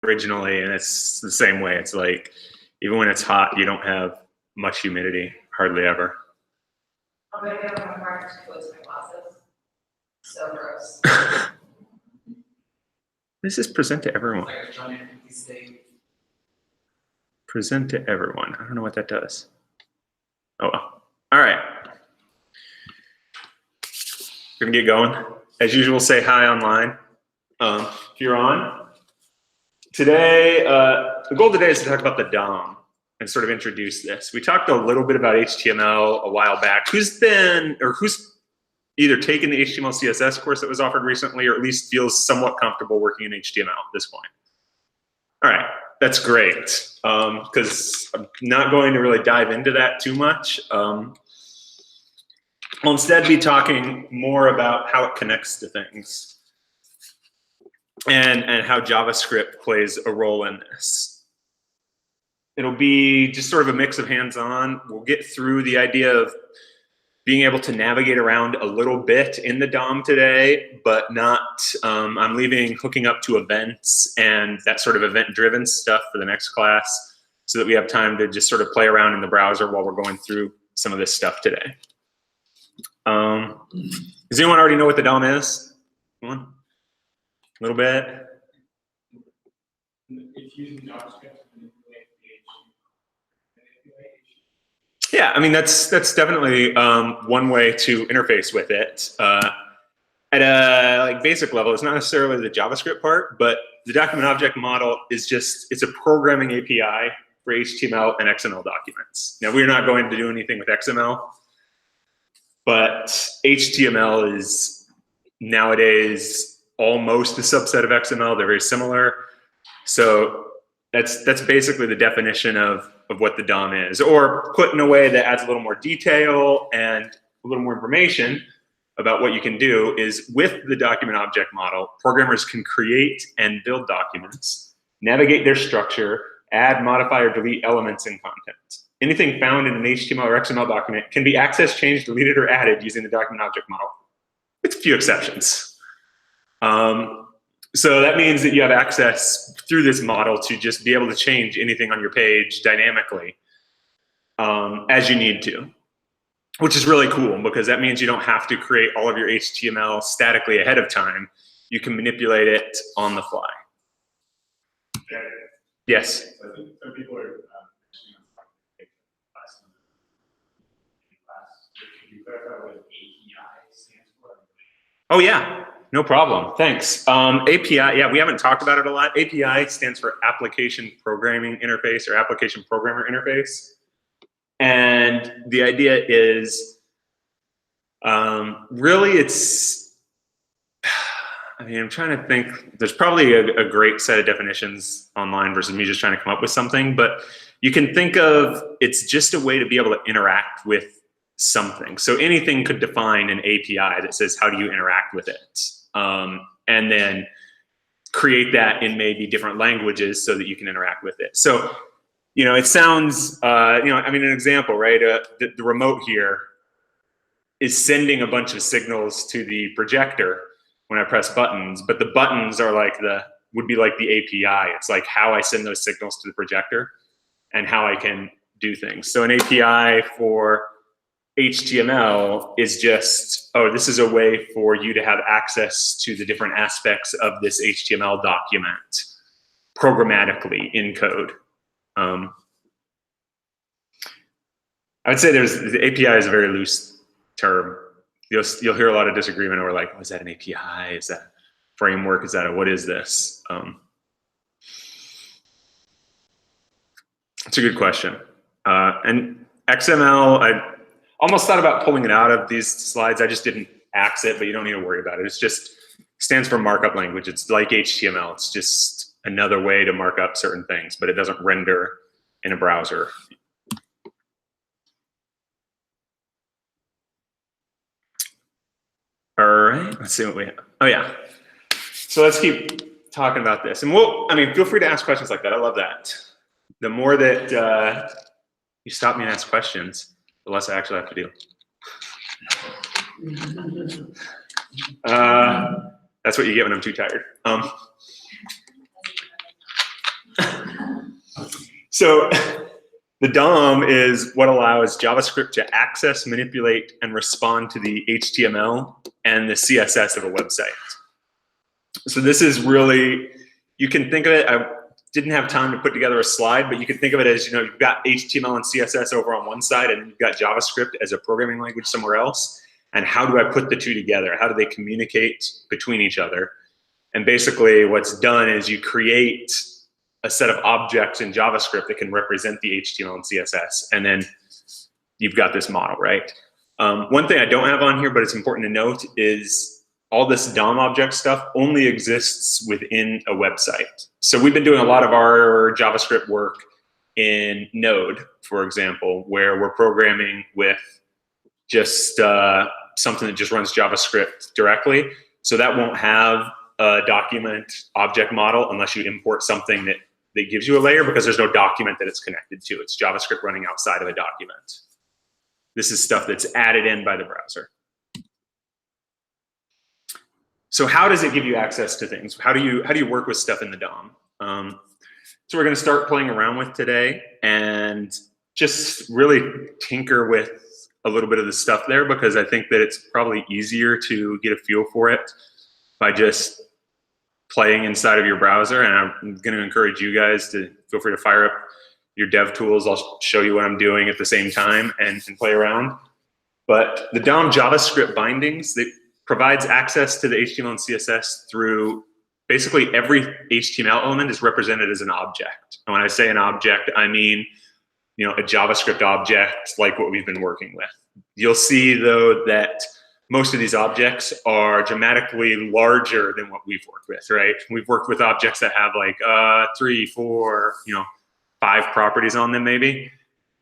originally, and it's the same way. It's like, even when it's hot, you don't have much humidity, hardly ever. I'm gonna get on my car to close my glasses. So gross. This is present to everyone. Like a giant empty state. Present to everyone. I don't know what that does. Oh, well. All right. We're gonna get going. As usual, say hi online. If you're on. Today, the goal today is to talk about the DOM and sort of introduce this. We talked a little bit about HTML a while back. Who's either taken the HTML CSS course that was offered recently, or at least feels somewhat comfortable working in HTML at this point? All right, that's great, because I'm not going to really dive into that too much. I'll instead be talking more about how it connects to things and how JavaScript plays a role in this. It'll be just sort of a mix of hands-on. We'll get through the idea of being able to navigate around a little bit in the DOM today, but not, I'm leaving hooking up to events and that sort of event-driven stuff for the next class, so that we have time to just sort of play around in the browser while we're going through some of this stuff today. Does anyone already know what the DOM is? Come on. A little bit. It's using JavaScript to manipulate the Yeah, I mean, that's definitely one way to interface with it. At a like basic level, it's not necessarily the JavaScript part, but the document object model is just, it's a programming API for HTML and XML documents. Now, we're not going to do anything with XML, but HTML is nowadays almost a subset of XML. They're very similar. So that's basically the definition of what the DOM is, or put in a way that adds a little more detail and a little more information about what you can do is, with the document object model, programmers can create and build documents, navigate their structure, add, modify, or delete elements in content. Anything found in an HTML or XML document can be accessed, changed, deleted, or added using the document object model, with a few exceptions. So that means that you have access through this model to just be able to change anything on your page dynamically as you need to, which is really cool, because that means you don't have to create all of your HTML statically ahead of time. You can manipulate it on the fly. Yes? So I think some people are Could you clarify what API stands for? Oh yeah, no problem, thanks. API, yeah, we haven't talked about it a lot. API stands for Application Programming Interface, or Application Programmer Interface. And the idea is, really it's, I mean, I'm trying to think, there's probably a great set of definitions online versus me just trying to come up with something, but you can think of, it's just a way to be able to interact with something. So anything could define an API that says, how do you interact with it? And then create that in maybe different languages so that you can interact with it. So, you know, it sounds, I mean, an example, right? The remote here is sending a bunch of signals to the projector when I press buttons, but the buttons are like would be like the API. It's like how I send those signals to the projector and how I can do things. So an API for HTML is just, oh, this is a way for you to have access to the different aspects of this HTML document programmatically in code. I would say the API is a very loose term. You'll hear a lot of disagreement over like, oh, is that an API? Is that a framework? Is that what is this? It's a good question. And XML, I almost thought about pulling it out of these slides. I just didn't axe it, but you don't need to worry about it. It's just stands for markup language. It's like HTML. It's just another way to mark up certain things, but it doesn't render in a browser. All right, let's see what we have. Oh yeah, so let's keep talking about this. And I mean, feel free to ask questions like that. I love that. The more that you stop me and ask questions, the less I actually have to do. That's what you get when I'm too tired. So the DOM is what allows JavaScript to access, manipulate, and respond to the HTML and the CSS of a website. So this is really, you can think of it, I didn't have time to put together a slide, but you can think of it as, you've got HTML and CSS over on one side, and you've got JavaScript as a programming language somewhere else. And how do I put the two together? How do they communicate between each other? And basically what's done is you create a set of objects in JavaScript that can represent the HTML and CSS. And then you've got this model, right? One thing I don't have on here, but it's important to note, is all this DOM object stuff only exists within a website. So we've been doing a lot of our JavaScript work in Node, for example, where we're programming with just something that just runs JavaScript directly. So that won't have a document object model unless you import something that gives you a layer, because there's no document that it's connected to. It's JavaScript running outside of a document. This is stuff that's added in by the browser. So how does it give you access to things? How do you work with stuff in the DOM? So we're going to start playing around with today and just really tinker with a little bit of the stuff there, because I think that it's probably easier to get a feel for it by just playing inside of your browser. And I'm going to encourage you guys to feel free to fire up your dev tools. I'll show you what I'm doing at the same time and play around. But the DOM JavaScript bindings, that provides access to the HTML and CSS through basically every HTML element is represented as an object. And when I say an object, I mean, a JavaScript object like what we've been working with. You'll see though that most of these objects are dramatically larger than what we've worked with, right? We've worked with objects that have like 3, 4, 5 properties on them maybe.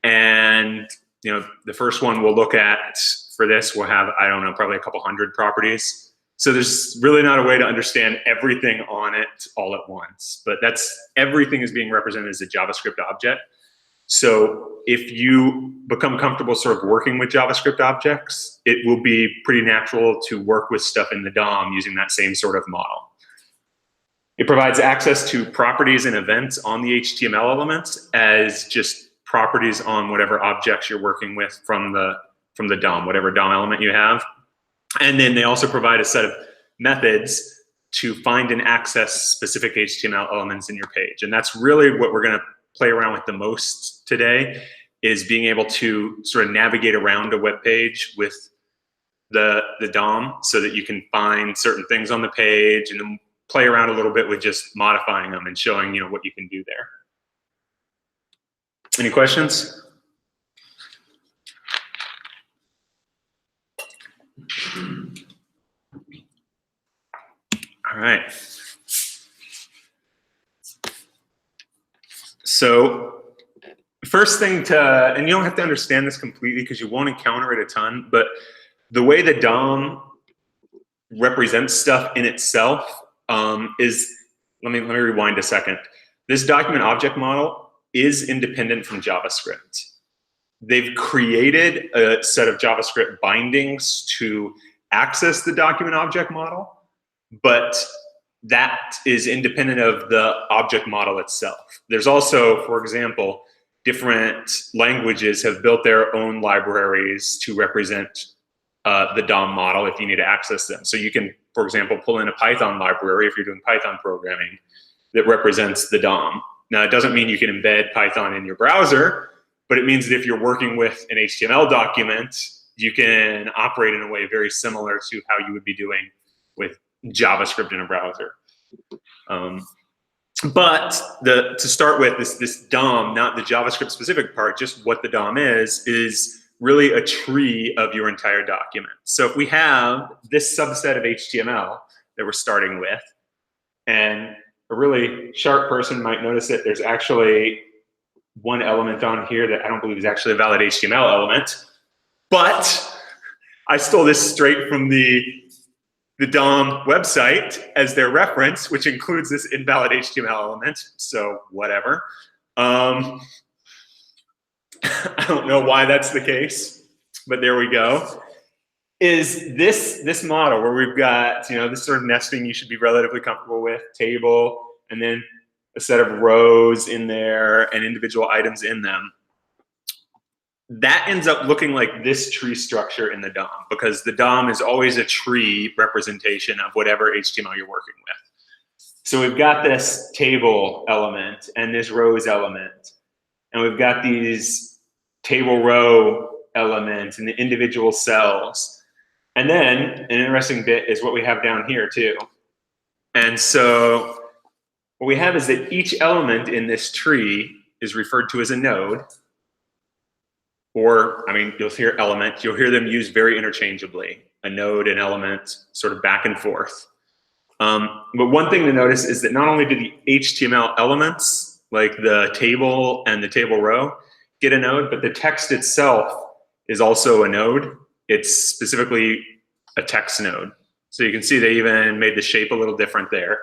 And the first one we'll look at for this will have, I don't know, probably a couple hundred properties. So there's really not a way to understand everything on it all at once, but everything is being represented as a JavaScript object. So if you become comfortable sort of working with JavaScript objects, it will be pretty natural to work with stuff in the DOM using that same sort of model. It provides access to properties and events on the HTML elements as just properties on whatever objects you're working with from the DOM, whatever DOM element you have. And then they also provide a set of methods to find and access specific HTML elements in your page. And that's really what we're going to play around with the most today, is being able to sort of navigate around a web page with the DOM so that you can find certain things on the page, and then play around a little bit with just modifying them and showing what you can do there. Any questions? All right. So first thing and you don't have to understand this completely because you won't encounter it a ton, but the way the DOM represents stuff in itself is, let me rewind a second. This document object model is independent from JavaScript. They've created a set of JavaScript bindings to access the document object model, but that is independent of the object model itself. There's also, for example, different languages have built their own libraries to represent the DOM model if you need to access them. So you can, for example, pull in a Python library if you're doing Python programming that represents the DOM. Now, it doesn't mean you can embed Python in your browser, but it means that if you're working with an HTML document, you can operate in a way very similar to how you would be doing with JavaScript in a browser. But to start with, this DOM, not the JavaScript specific part, just what the DOM is really a tree of your entire document. So if we have this subset of HTML that we're starting with, and a really sharp person might notice that there's actually one element on here that I don't believe is actually a valid HTML element, but I stole this straight from the DOM website as their reference, which includes this invalid HTML element, so whatever. I don't know why that's the case, but there we go. Is this model where we've got this sort of nesting you should be relatively comfortable with, table, and then a set of rows in there and individual items in them. That ends up looking like this tree structure in the DOM, because the DOM is always a tree representation of whatever HTML you're working with. So we've got this table element and this rows element, and we've got these table row elements and the individual cells. And then an interesting bit is what we have down here too. And so what we have is that each element in this tree is referred to as a node, or, I mean, you'll hear element, you'll hear them used very interchangeably, a node, an element, sort of back and forth. But one thing to notice is that not only do the HTML elements, like the table and the table row, get a node, but the text itself is also a node. It's specifically a text node. So you can see they even made the shape a little different there.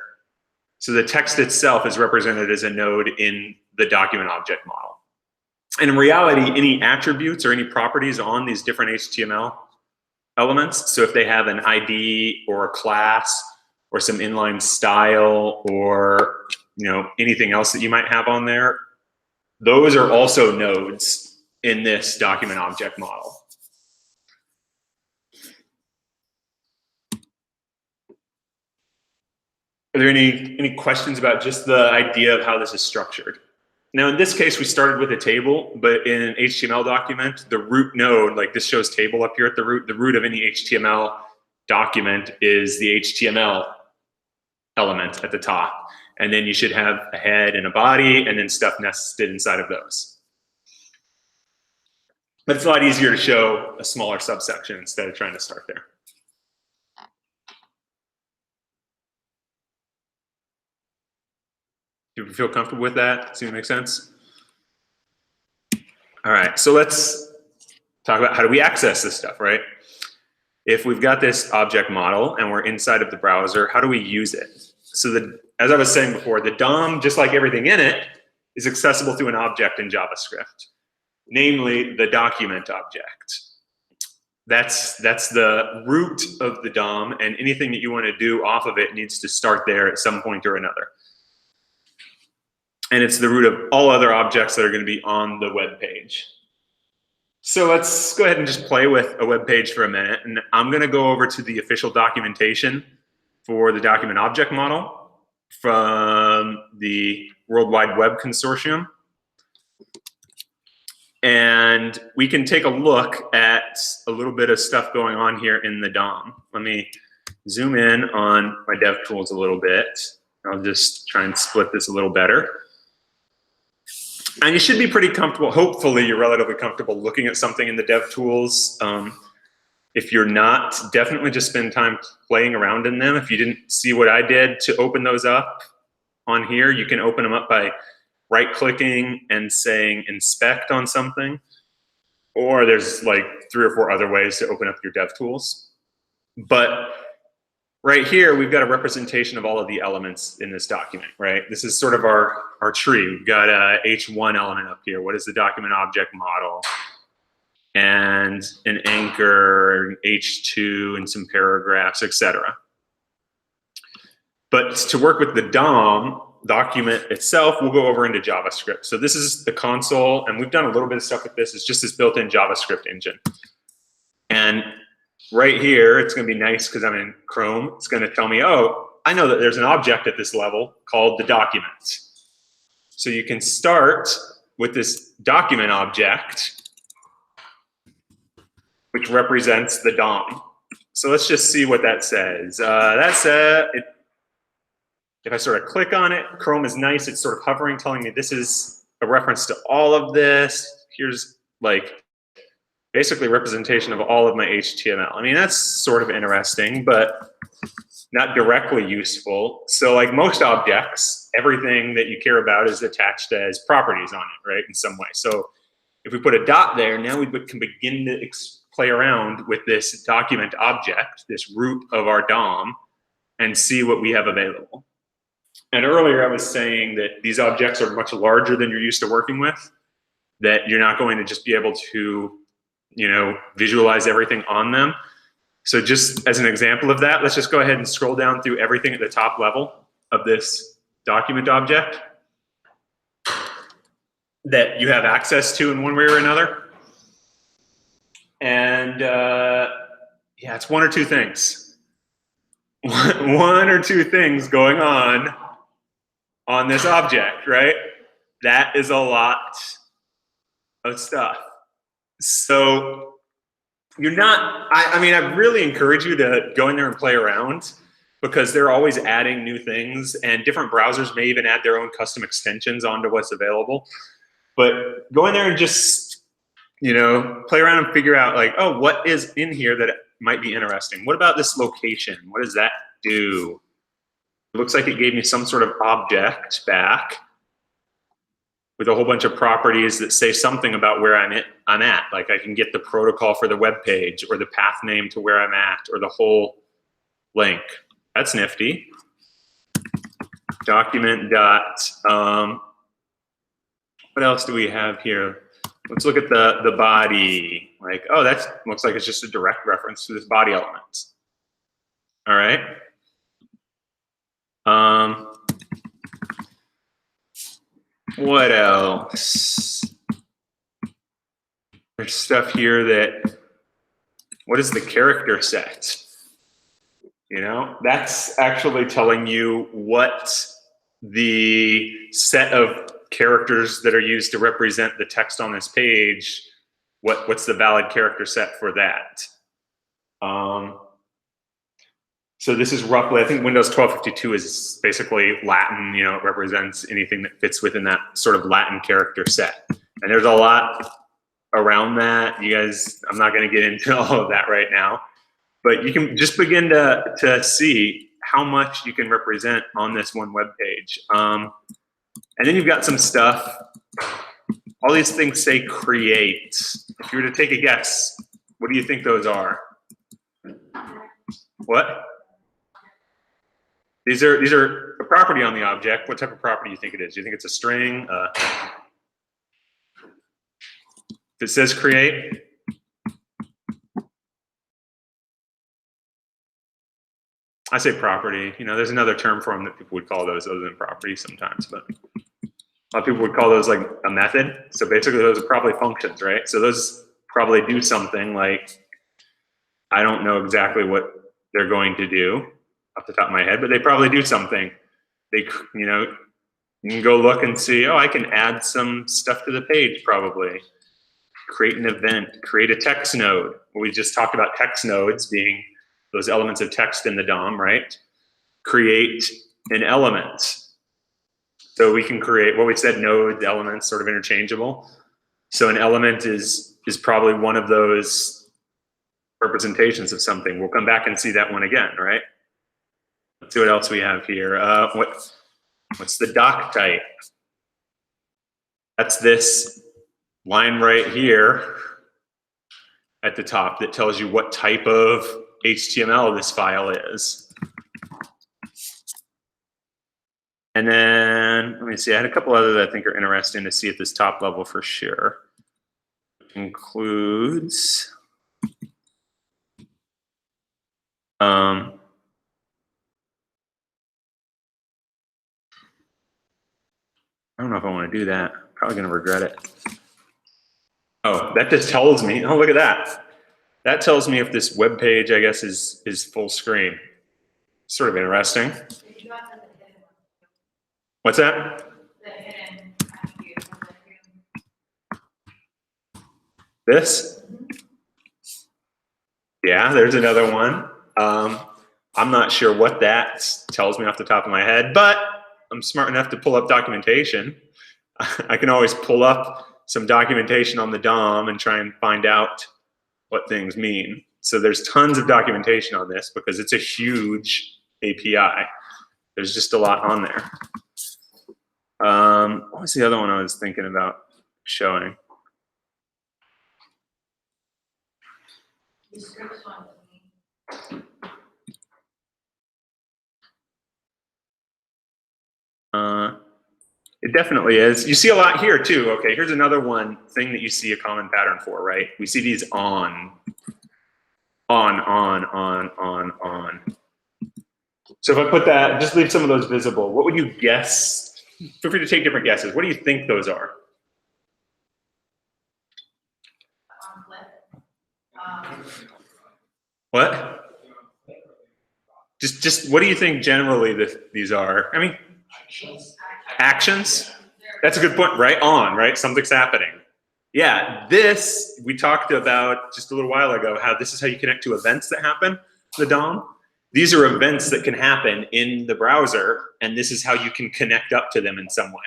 So the text itself is represented as a node in the document object model. And in reality, any attributes or any properties on these different HTML elements, so if they have an ID or a class or some inline style or anything else that you might have on there, those are also nodes in this document object model. Are there any questions about just the idea of how this is structured? Now, in this case, we started with a table, but in an HTML document, the root node, like this shows table up here at the root of any HTML document is the HTML element at the top. And then you should have a head and a body and then stuff nested inside of those. But it's a lot easier to show a smaller subsection instead of trying to start there. Do you feel comfortable with that? Seem to make sense? All right, so let's talk about how do we access this stuff, right? If we've got this object model and we're inside of the browser, how do we use it? So as I was saying before, the DOM, just like everything in it, is accessible through an object in JavaScript, namely the document object. That's the root of the DOM, and anything that you want to do off of it needs to start there at some point or another. And it's the root of all other objects that are going to be on the web page. So let's go ahead and just play with a web page for a minute. And I'm going to go over to the official documentation for the document object model from the World Wide Web Consortium. And we can take a look at a little bit of stuff going on here in the DOM. Let me zoom in on my DevTools a little bit. I'll just try and split this a little better. And you should be pretty comfortable, hopefully you're relatively comfortable looking at something in the DevTools. If you're not, definitely just spend time playing around in them. If you didn't see what I did to open those up on here, you can open them up by right-clicking and saying inspect on something. Or there's like 3 or 4 other ways to open up your DevTools. But right here, we've got a representation of all of the elements in this document, right? This is sort of our tree. We've got a H1 element up here. What is the document object model? And an anchor, an H2, and some paragraphs, etc. But to work with the DOM document itself, we'll go over into JavaScript. So this is the console, and we've done a little bit of stuff with this. It's just this built-in JavaScript engine. And right here, it's going to be nice because I'm in Chrome. It's going to tell me, oh, I know that there's an object at this level called the document. So you can start with this document object, which represents the DOM. So let's just see what that says. If I sort of click on it, Chrome is nice. It's sort of hovering, telling me this is a reference to all of this. Here's like basically representation of all of my HTML. I mean, that's sort of interesting, but not directly useful. So like most objects, everything that you care about is attached as properties on it, right, in some way. So if we put a dot there, now we can begin to play around with this document object, this root of our DOM, and see what we have available. And earlier I was saying that these objects are much larger than you're used to working with, that you're not going to just be able to visualize everything on them. So just as an example of that, let's just go ahead and scroll down through everything at the top level of this document object. that you have access to in one way or another. And yeah, it's one or two things. One or two things going on this object, right? That is a lot of stuff. So you're not, I mean, I really encourage you to go in there and play around, because they're always adding new things, and different browsers may even add their own custom extensions onto what's available. But go in there and just, you know, play around and figure out like, oh, what is in here that might be interesting? What about this location? What does that do? It looks like it gave me some sort of object back with a whole bunch of properties that say something about where I'm at. Like I can get the protocol for the web page, or the path name to where I'm at, or the whole link. That's nifty. Document dot, what else do we have here? Let's look at the body. Like, oh, that looks like it's just a direct reference to this body element. All right. What else? There's stuff here that, what is the character set? You know, that's actually telling you what the set of characters that are used to represent the text on this page, what's the valid character set for that. So this is roughly, I think Windows 1252 is basically Latin, you know, it represents anything that fits within that sort of Latin character set. And there's a lot around that. You guys, I'm not gonna get into all of that right now, but you can just begin to see how much you can represent on this one web page. And then you've got some stuff, all these things say create. If you were to take a guess, what do you think those are? What? These are a property on the object. What type of property do you think it is? Do you think it's a string? If it says create, I say property. You know, there's another term for them that people would call those other than property sometimes, but a lot of people would call those like a method. So basically those are probably functions, right? So those probably do something like, I don't know exactly what they're going to do off the top of my head, but they probably do something. They, you know, you can go look and see, oh, I can add some stuff to the page probably. Create an event, create a text node. We just talked about text nodes being those elements of text in the DOM, right? Create an element. So we can create, what we said, nodes, elements, sort of interchangeable. So an element is probably one of those representations of something. We'll come back and see that one again, right? Let's see what else we have here. What's the doc type? That's this line right here at the top that tells you what type of HTML this file is. And then, let me see, I had a couple other that I think are interesting to see at this top level for sure. Includes, I don't know if I want to do that. Probably going to regret it. Oh, that just tells me, oh, look at that. That tells me if this web page, I guess, is full screen. Sort of interesting. What's that? The hidden attribute. This? Yeah, there's another one. I'm not sure what that tells me off the top of my head, but I'm smart enough to pull up documentation. I can always pull up some documentation on the DOM and try and find out what things mean. So there's tons of documentation on this because it's a huge API. There's just a lot on there. What was the other one I was thinking about showing? The scripts one with me. It definitely is. You see a lot here too. Okay, here's another one thing that you see a common pattern for, right? We see these on. So if I put that, just leave some of those visible. What would you guess? Feel free to take different guesses. What do you think those are? What? Just what do you think generally these are? I mean, actions? That's a good point. Right on, right? Something's happening. Yeah, this, we talked about just a little while ago, how this is how you connect to events that happen, the DOM. These are events that can happen in the browser, and this is how you can connect up to them in some way.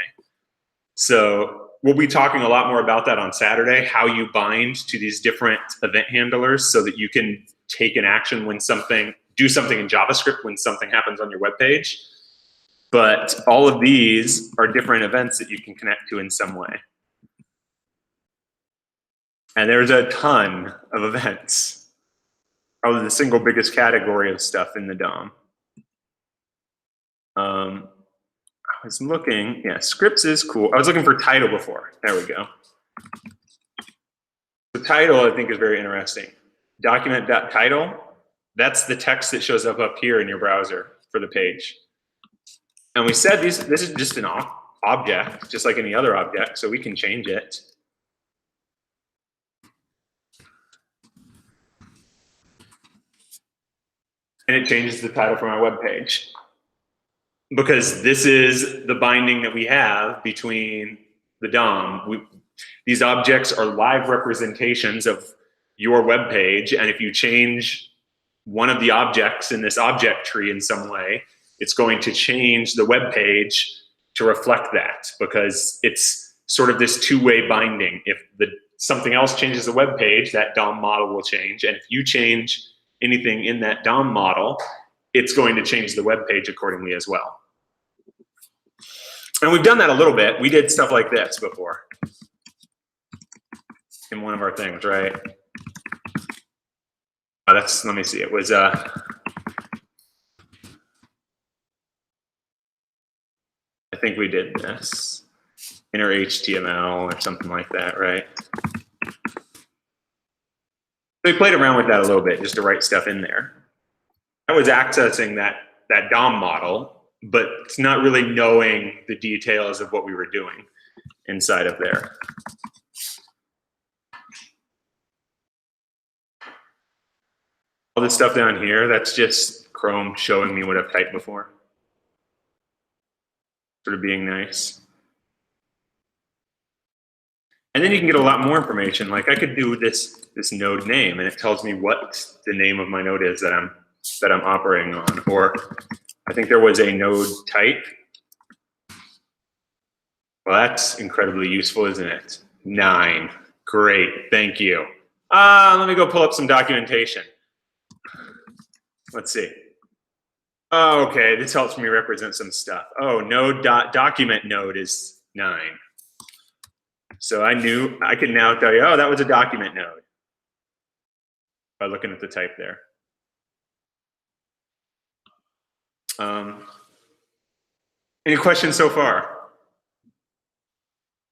So we'll be talking a lot more about that on Saturday, how you bind to these different event handlers so that you can take an action when do something in JavaScript when something happens on your web page. But all of these are different events that you can connect to in some way. And there's a ton of events. Probably the single biggest category of stuff in the DOM. I was looking, yeah, scripts is cool. I was looking for title before. There we go. The title, I think, is very interesting. Document.title, that's the text that shows up here in your browser for the page. And we said this is just an object, just like any other object, so we can change it. And it changes the title from our web page. Because this is the binding that we have between the DOM. These objects are live representations of your web page, and if you change one of the objects in this object tree in some way, it's going to change the web page to reflect that, because it's sort of this two-way binding. If something else changes the web page, that DOM model will change, and if you change anything in that DOM model, it's going to change the web page accordingly as well. And we've done that a little bit. We did stuff like this before in one of our things, right? Let me see, it was, I think we did this, inner HTML or something like that, right? So we played around with that a little bit just to write stuff in there. I was accessing that DOM model, but it's not really knowing the details of what we were doing inside of there. All this stuff down here, that's just Chrome showing me what I've typed before. Sort of being nice. And then you can get a lot more information. Like I could do this node name, and it tells me what the name of my node is that I'm operating on. Or I think there was a node type. Well, that's incredibly useful, isn't it? 9. Great, thank you. Let me go pull up some documentation. Let's see. Oh, okay, this helps me represent some stuff. Oh, document node is 9. So I can now tell you, oh, that was a document node by looking at the type there. Any questions so far?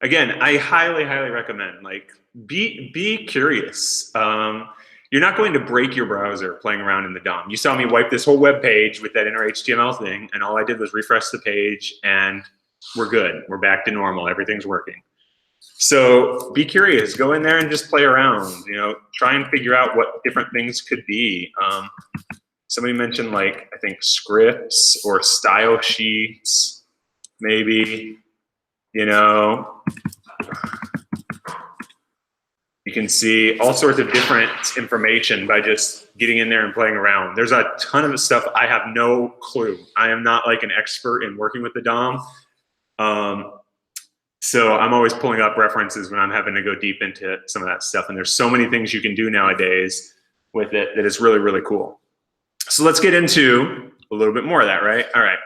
Again, I highly, highly recommend, like, be curious. You're not going to break your browser playing around in the DOM. You saw me wipe this whole web page with that inner HTML thing, and all I did was refresh the page, and we're good. We're back to normal. Everything's working. So be curious. Go in there and just play around. You know, try and figure out what different things could be. Somebody mentioned, like, I think scripts or style sheets, maybe. You know, you can see all sorts of different information by just getting in there and playing around. There's a ton of stuff I have no clue. I am not like an expert in working with the DOM. So I'm always pulling up references when I'm having to go deep into some of that stuff. And there's so many things you can do nowadays with it that is really, really cool. So let's get into a little bit more of that, right? All right,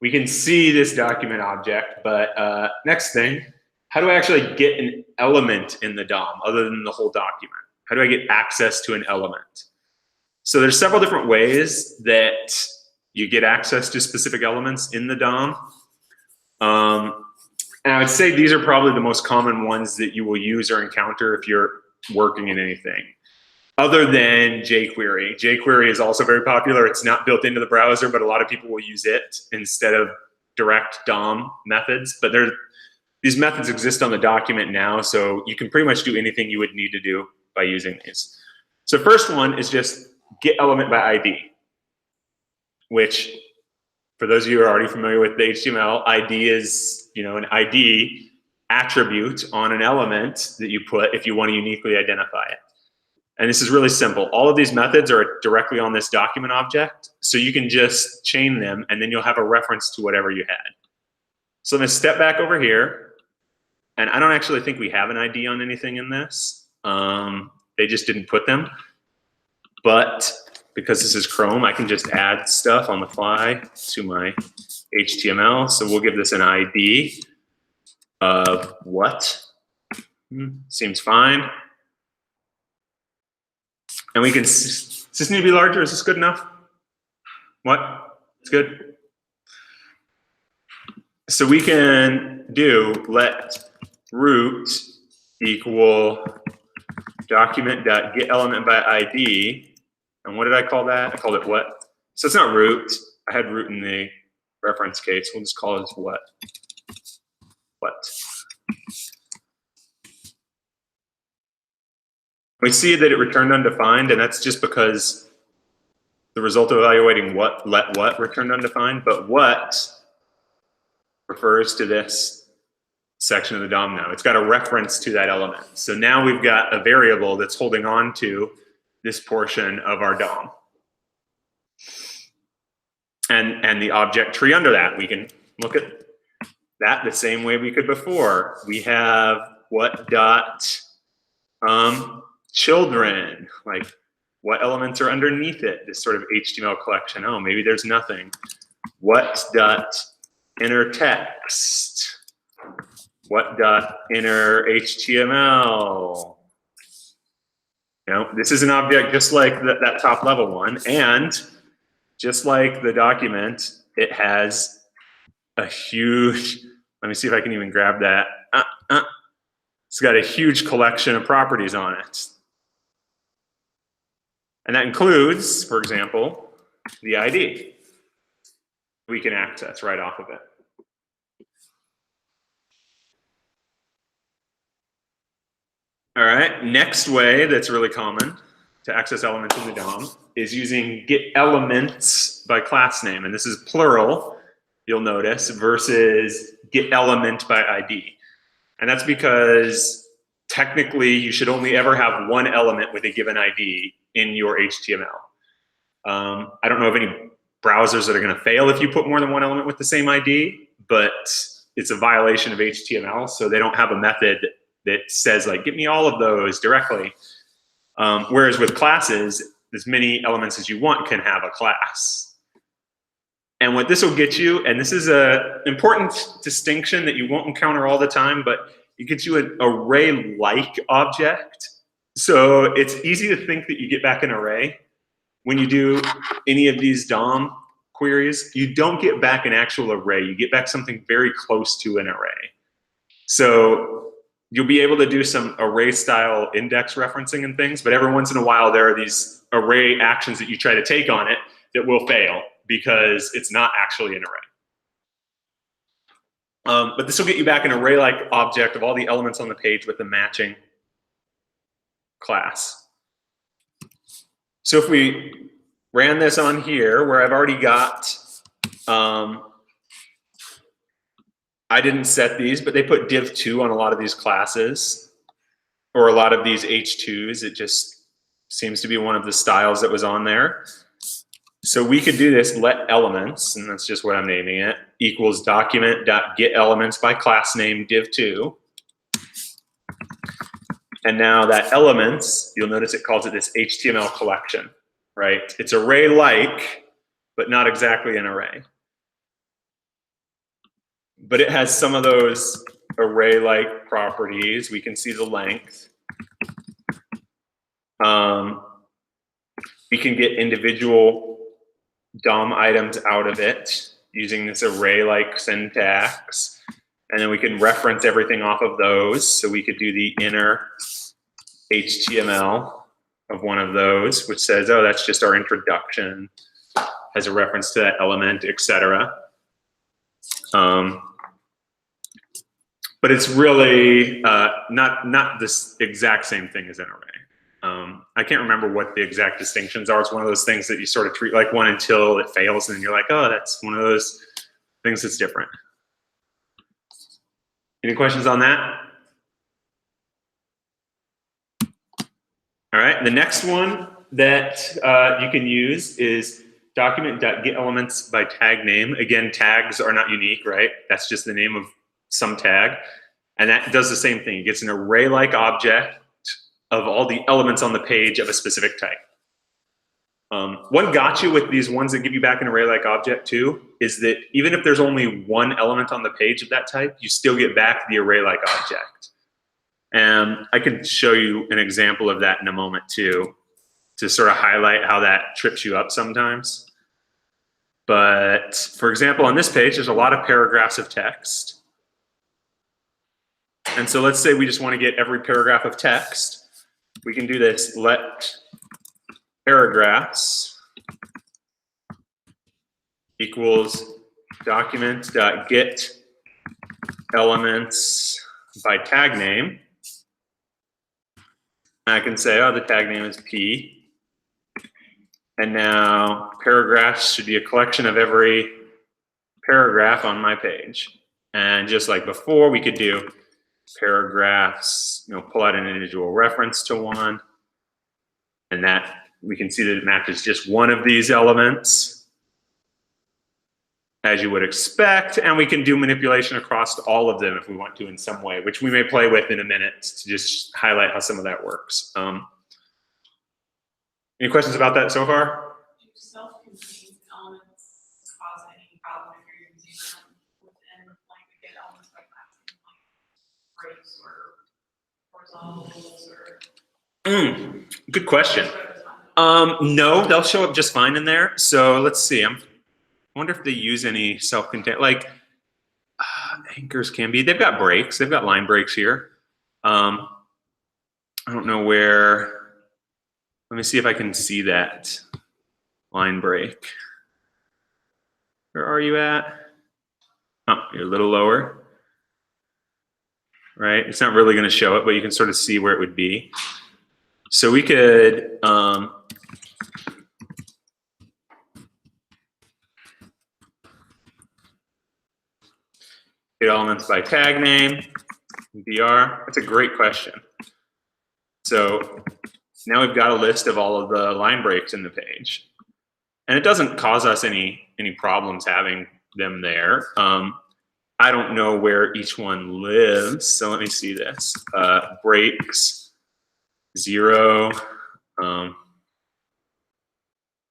we can see this document object, but next thing, how do I actually get an element in the DOM other than the whole document? How do I get access to an element? So there's several different ways that you get access to specific elements in the DOM. And I would say these are probably the most common ones that you will use or encounter if you're working in anything. Other than jQuery. jQuery is also very popular. It's not built into the browser, but a lot of people will use it instead of direct DOM methods. But these methods exist on the document now, so you can pretty much do anything you would need to do by using these. So first one is just get element by ID, which for those of you who are already familiar with the HTML, ID is, an ID attribute on an element that you put if you want to uniquely identify it. And this is really simple. All of these methods are directly on this document object, so you can just chain them and then you'll have a reference to whatever you had. So I'm gonna step back over here, and I don't actually think we have an ID on anything in this. They just didn't put them. But because this is Chrome, I can just add stuff on the fly to my HTML. So we'll give this an ID of what? Seems fine. And we can, does this need to be larger? Is this good enough? What? It's good? So we can do let root equal document.getElement by ID. And what did I call that? I called it what? So it's not root. I had root in the reference case. We'll just call it what? What? We see that it returned undefined, and that's just because the result of evaluating what, let what returned undefined, but what refers to this section of the DOM now. It's got a reference to that element. So now we've got a variable that's holding on to this portion of our DOM. And the object tree under that, we can look at that the same way we could before. We have what dot children, like what elements are underneath it, this sort of HTML collection. Oh, maybe there's nothing. What dot inner text? What dot inner HTML? This is an object just like that top level one, and just like the document, it has a huge, let me see if I can even grab that. It's got a huge collection of properties on it. And that includes, for example, the ID. We can access right off of it. All right, next way that's really common to access elements in the DOM is using getElements by class name. And this is plural, you'll notice, versus getElement by ID. And that's because technically you should only ever have one element with a given ID in your HTML. I don't know of any browsers that are going to fail if you put more than one element with the same ID, but it's a violation of HTML, so they don't have a method that says, like, give me all of those directly. Whereas with classes, as many elements as you want can have a class. And what this will get you, and this is an important distinction that you won't encounter all the time, but it gets you an array-like object. So it's easy to think that you get back an array. When you do any of these DOM queries, you don't get back an actual array. You get back something very close to an array. So you'll be able to do some array-style index referencing and things, but every once in a while there are these array actions that you try to take on it that will fail because it's not actually an array. But this will get you back an array-like object of all the elements on the page with a matching class. So if we ran this on here, where I've already got, I didn't set these, but they put div2 on a lot of these classes, or a lot of these h2s. It just seems to be one of the styles that was on there. So we could do this let elements, and that's just what I'm naming it, equals document.getElements by class name div2. And now that elements, you'll notice it calls it this HTML collection, right? It's array-like, but not exactly an array. But it has some of those array-like properties. We can see the length. We can get individual DOM items out of it using this array-like syntax. And then we can reference everything off of those. So we could do the inner HTML of one of those, which says, oh, that's just our introduction, has a reference to that element, etc. But it's really not this exact same thing as an array. I can't remember what the exact distinctions are. It's one of those things that you sort of treat like one until it fails, and you're like, oh, that's one of those things that's different. Any questions on that? All right, the next one that you can use is document.getElements by tag name. Again, tags are not unique, right? That's just the name of some tag. And that does the same thing. It gets an array-like object of all the elements on the page of a specific type. One gotcha with these ones that give you back an array-like object too is that even if there's only one element on the page of that type, you still get back the array-like object. And I could show you an example of that in a moment too, to sort of highlight how that trips you up sometimes. But for example, on this page, there's a lot of paragraphs of text. And so let's say we just want to get every paragraph of text. We can do this, let paragraphs equals document.get elements by tag name. And I can say, oh, the tag name is P. And now paragraphs should be a collection of every paragraph on my page. And just like before, we could do paragraphs, pull out an individual reference to one. And that we can see that it matches just one of these elements, as you would expect. And we can do manipulation across all of them if we want to in some way, which we may play with in a minute to just highlight how some of that works. Any questions about that so far? Do self-contained elements cause any problem if you're using them within like the get elements by classing like breaks or horizontals or? Good question. No, they'll show up just fine in there. So let's see. I wonder if they use any self-contained, like anchors can be. They've got breaks. They've got line breaks here. I don't know where. Let me see if I can see that line break. Where are you at? Oh, you're a little lower. Right? It's not really going to show it, but you can sort of see where it would be. So we could get elements by tag name, BR. That's a great question. So now we've got a list of all of the line breaks in the page. And it doesn't cause us any problems having them there. I don't know where each one lives, so let me see this. Breaks, 0. Do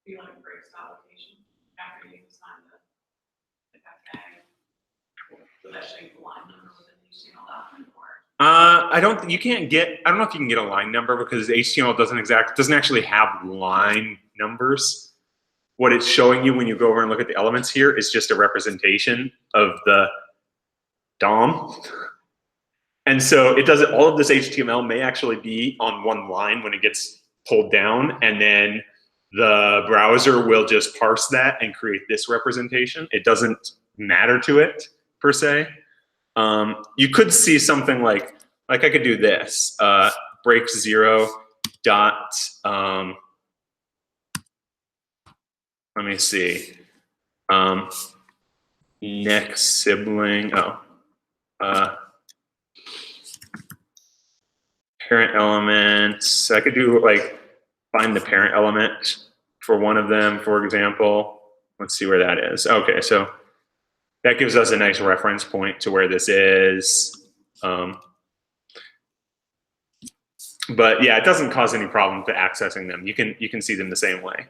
you want to break allocation after you assign the tag? So that should be the line number within the HTML document or? I don't know if you can get a line number because HTML doesn't actually have line numbers. What it's showing you when you go over and look at the elements here is just a representation of the DOM. And so it doesn't, all of this HTML may actually be on one line when it gets pulled down, and then the browser will just parse that and create this representation. It doesn't matter to it per se. You could see something like I could do this, breaks 0 dot, let me see, next sibling, parent elements. I could do like find the parent element for one of them, for example. Let's see where that is. Okay, so that gives us a nice reference point to where this is. But yeah, it doesn't cause any problem to accessing them. You can see them the same way.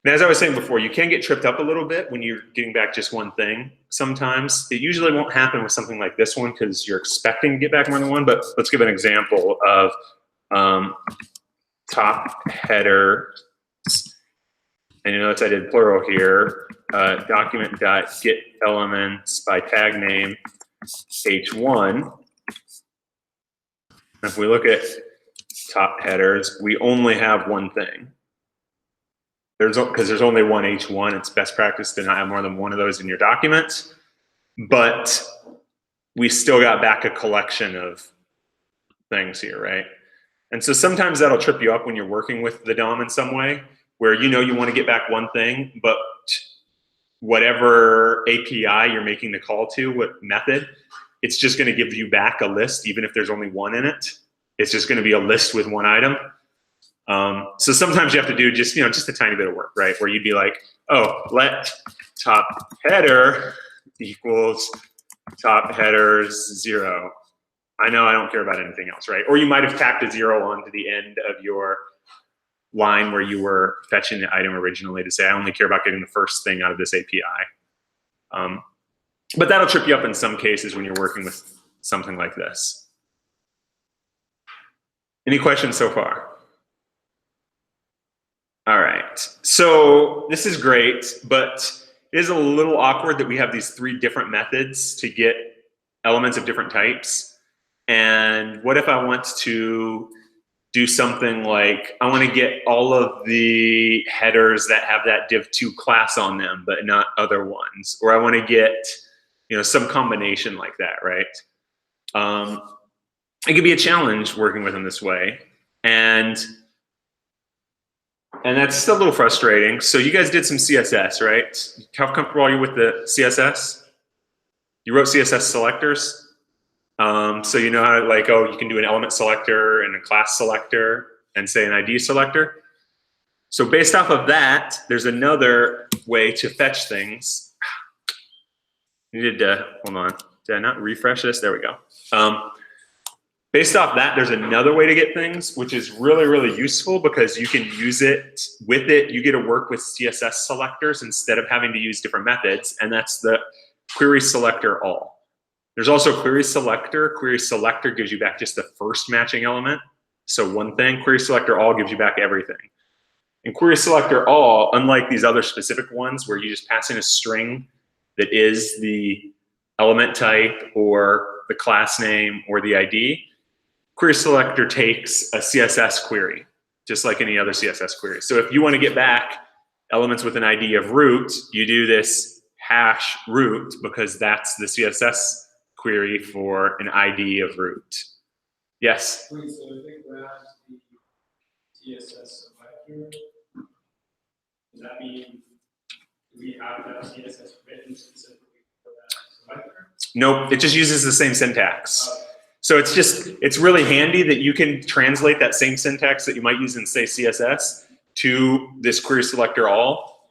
And as I was saying before, you can get tripped up a little bit when you're getting back just one thing sometimes. It usually won't happen with something like this one because you're expecting to get back more than one, but let's give an example of top header. And you notice I did plural here, document.get elements by tag name h1. If we look at top headers, we only have one thing. Because there's only one h1, it's best practice to not have more than one of those in your documents. But we still got back a collection of things here, right? And so sometimes that'll trip you up when you're working with the DOM in some way, where you know you want to get back one thing, but whatever API you're making the call to, what method, it's just going to give you back a list, even if there's only one in it. It's just going to be a list with one item. So sometimes you have to do just a tiny bit of work, right? Where you'd be like, oh, let top header equals top headers 0. I know I don't care about anything else, right? Or you might have tacked a 0 onto the end of your line where you were fetching the item originally to say, I only care about getting the first thing out of this API. But that'll trip you up in some cases when you're working with something like this. Any questions so far? All right, so this is great, but it is a little awkward that we have these 3 different methods to get elements of different types. And what if I want to do something like, I want to get all of the headers that have that div2 class on them, but not other ones. Or I want to get, some combination like that, right? It can be a challenge working with them this way. And that's still a little frustrating. So you guys did some CSS, right? How comfortable are you with the CSS? You wrote CSS selectors. So you know how to you can do an element selector and a class selector and say an ID selector. So based off of that, there's another way to fetch things. Hold on, did I not refresh this? There we go. Based off that, there's another way to get things, which is really, really useful because you can use it. With it, you get to work with CSS selectors instead of having to use different methods, and that's the query selector all. There's also query selector. Query selector gives you back just the first matching element. So one thing, query selector all gives you back everything. And query selector all, unlike these other specific ones where you just pass in a string that is the element type or the class name or the ID, query selector takes a CSS query, just like any other CSS query. So if you want to get back elements with an ID of root, you do this hash root because that's the CSS query for an ID of root. Yes? Wait, so if it grabs the CSS selector, does that mean we have that CSS written specifically for that selector? Nope, it just uses the same syntax. So it's really handy that you can translate that same syntax that you might use in, say, CSS to this query selector all.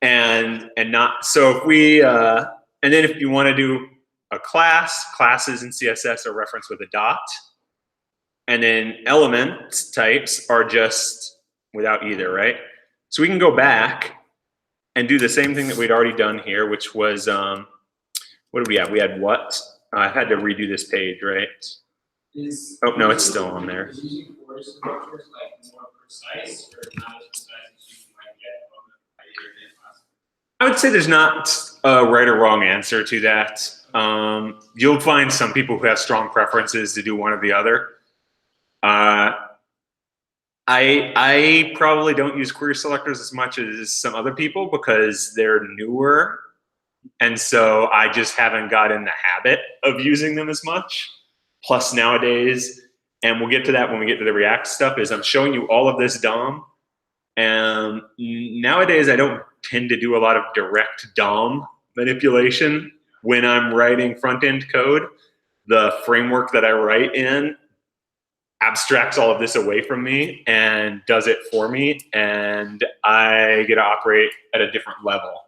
And not, so if we, and then if you want to do a class, classes in CSS are referenced with a dot. And then element types are just without either, right? So we can go back and do the same thing that we'd already done here, which was, what did we have? We had what? I had to redo this page, right? Oh, no, it's still on there. Is using query selectors more precise or not as precise as you might get on the ID class? I would say there's not a right or wrong answer to that. You'll find some people who have strong preferences to do one or the other. I probably don't use query selectors as much as some other people because they're newer. And so I just haven't got in the habit of using them as much. Plus nowadays, and we'll get to that when we get to the React stuff, is I'm showing you all of this DOM. And nowadays I don't tend to do a lot of direct DOM manipulation when I'm writing front-end code. The framework that I write in abstracts all of this away from me and does it for me, and I get to operate at a different level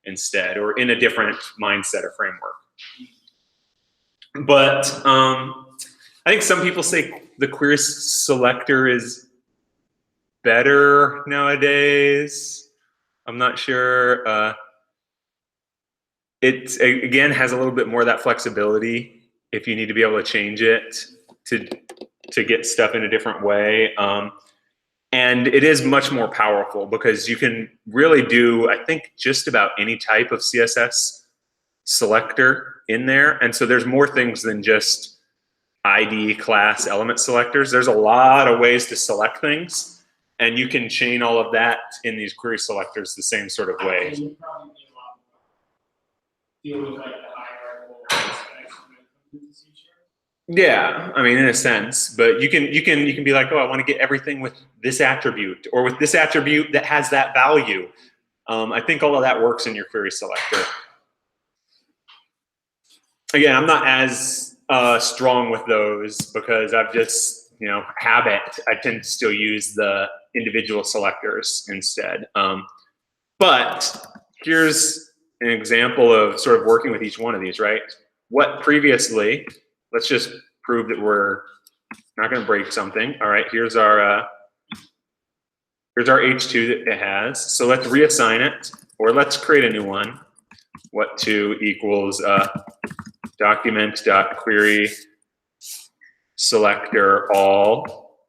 instead, or in a different mindset or framework. But I think some people say the query selector is better nowadays. I'm not sure. It again has a little bit more of that flexibility if you need to be able to change it to get stuff in a different way. And it is much more powerful because you can really do, I think, just about any type of CSS selector in there. And so there's more things than just ID, class, element selectors. There's a lot of ways to select things, and you can chain all of that in these query selectors the same sort of way. And you probably need a lot more deal with like the hierarchical aspects when it comes to C#. Yeah, I mean, in a sense, but you can be like, oh, I want to get everything with this attribute or with this attribute that has that value. I think all of that works in your query selector. Again, I'm not as strong with those because I've just, habit. I tend to still use the individual selectors instead. But here's an example of sort of working with each one of these, right? What previously, let's just prove that we're not going to break something. All right, here's our H2 that it has. So let's reassign it, or let's create a new one. What2 equals document.query selector all.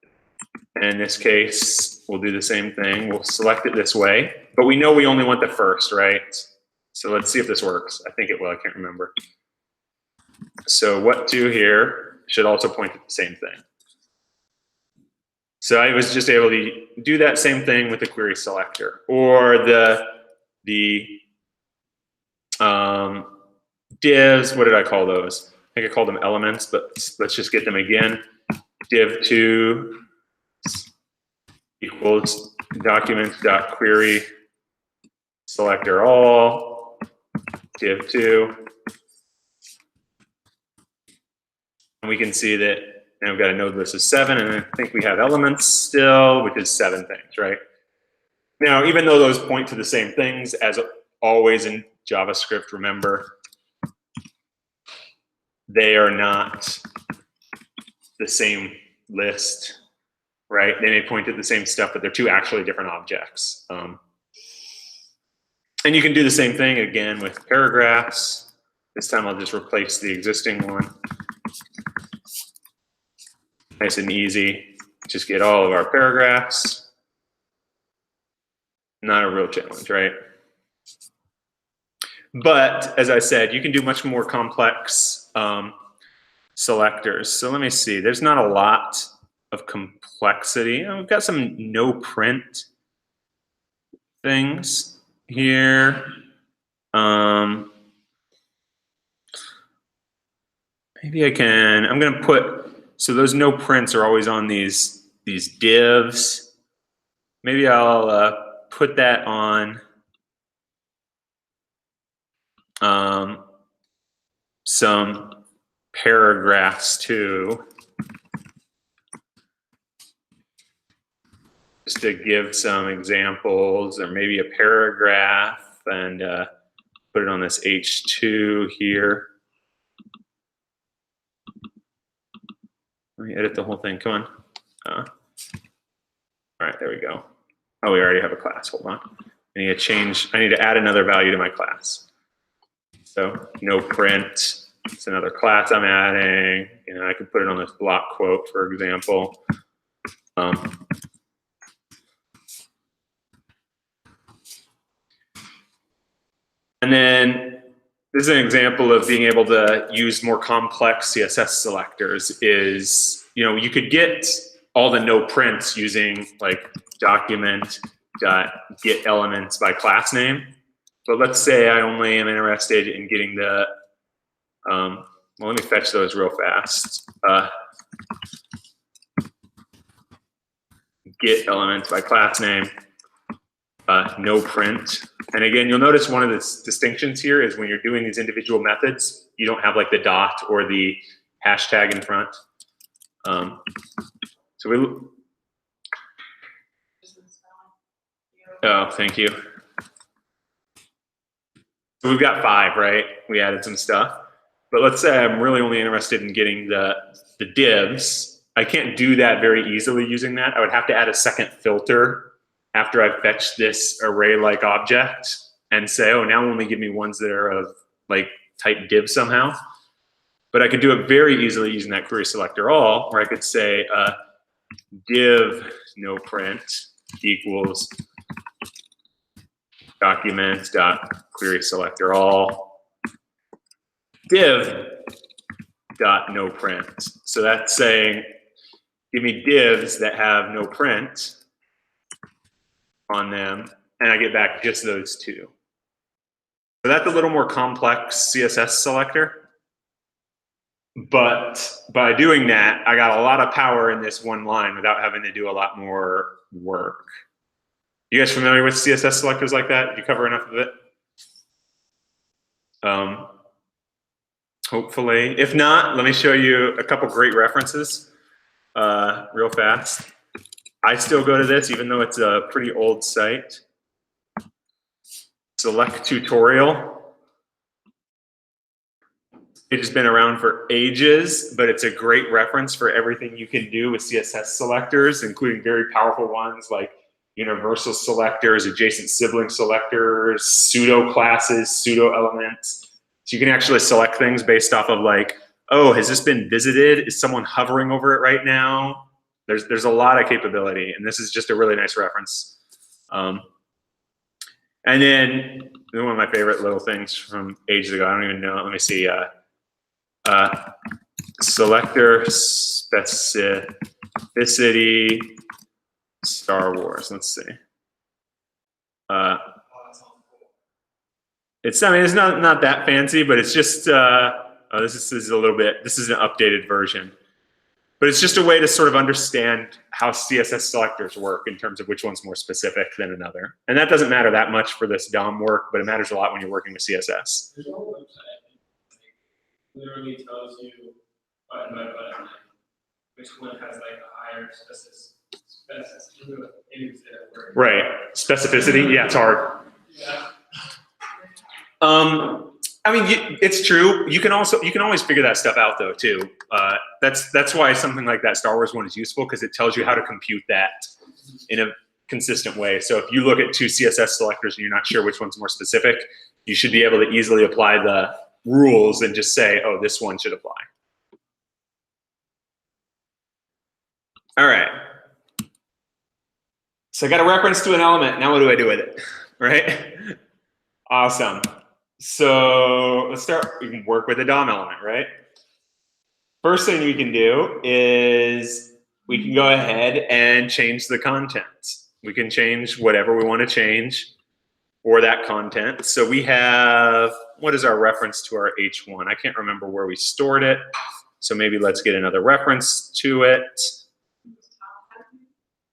And in this case, we'll do the same thing. We'll select it this way, but we know we only want the first, right? So let's see if this works. I think it will. I can't remember. So what2 here should also point at the same thing. So I was just able to do that same thing with the query selector, or the divs. What did I call those? I think I called them elements, but let's just get them again. Div2 equals document.query selector all, div2. And we can see that now we've got a node list of 7, and I think we have elements still, which is 7 things, right? Now, even though those point to the same things, as always in JavaScript, remember, they are not the same list, right? They may point at the same stuff, but they're two actually different objects. And you can do the same thing again with paragraphs. This time I'll just replace the existing one. Nice and easy. Just get all of our paragraphs. Not a real challenge, right? But as I said, you can do much more complex selectors. So let me see. There's not a lot of complexity. We've got some no print things here. Maybe I can. I'm going to put. So those no prints are always on these divs. Maybe I'll put that on some paragraphs too, just to give some examples, or maybe a paragraph, and put it on this H2 here. Let me edit the whole thing. Come on. All right, there we go. Oh, we already have a class. Hold on. I need to change. I need to add another value to my class. So no print. It's another class I'm adding. I could put it on this block quote, for example. And then this is an example of being able to use more complex CSS selectors. Is, you could get all the no prints using like document.get elements by class name. But let's say I only am interested in getting the, well, let me fetch those real fast. Get elements by class name, no print. And again, you'll notice one of the distinctions here is when you're doing these individual methods, you don't have like the dot or the hashtag in front. So we. Oh, thank you. So we've got 5, right? We added some stuff. But let's say I'm really only interested in getting the divs. I can't do that very easily using that. I would have to add a second filter after I've fetched this array-like object and say, oh, now only give me ones that are of like type div somehow. But I could do it very easily using that query selector all, where I could say div no print equals document.query selector all div dot no print. So that's saying, give me divs that have no print on them, and I get back just those 2. So that's a little more complex CSS selector. But by doing that, I got a lot of power in this one line without having to do a lot more work. You guys familiar with CSS selectors like that? Did you cover enough of it? Hopefully. If not, let me show you a couple great references real fast. I still go to this, even though it's a pretty old site. Select Tutorial. It's been around for ages, but it's a great reference for everything you can do with CSS selectors, including very powerful ones like universal selectors, adjacent sibling selectors, pseudo classes, pseudo elements. So you can actually select things based off of like, oh, has this been visited? Is someone hovering over it right now? There's a lot of capability, and this is just a really nice reference. And then one of my favorite little things from ages ago, I don't even know, let me see. Selector specificity Star Wars. Let's see. It's, I mean, it's not that fancy, but it's just, oh, this is a little bit, this is an updated version. But it's just a way to sort of understand how CSS selectors work in terms of which one's more specific than another. And that doesn't matter that much for this DOM work, but it matters a lot when you're working with CSS. There's a whole website literally tells you button by button which one has like a higher specificity. Right, specificity, yeah, it's hard. Yeah. I mean, it's true. You can always figure that stuff out though too. That's why something like that Star Wars one is useful, because it tells you how to compute that in a consistent way. So if you look at two CSS selectors and you're not sure which one's more specific, you should be able to easily apply the rules and just say, oh, this one should apply. All right. So I got a reference to an element. Now what do I do with it? Right? Awesome. So let's start. We can work with a DOM element, right? First thing we can do is we can go ahead and change the content. We can change whatever we want to change for that content. So we have, what is our reference to our H1? I can't remember where we stored it. So maybe let's get another reference to it.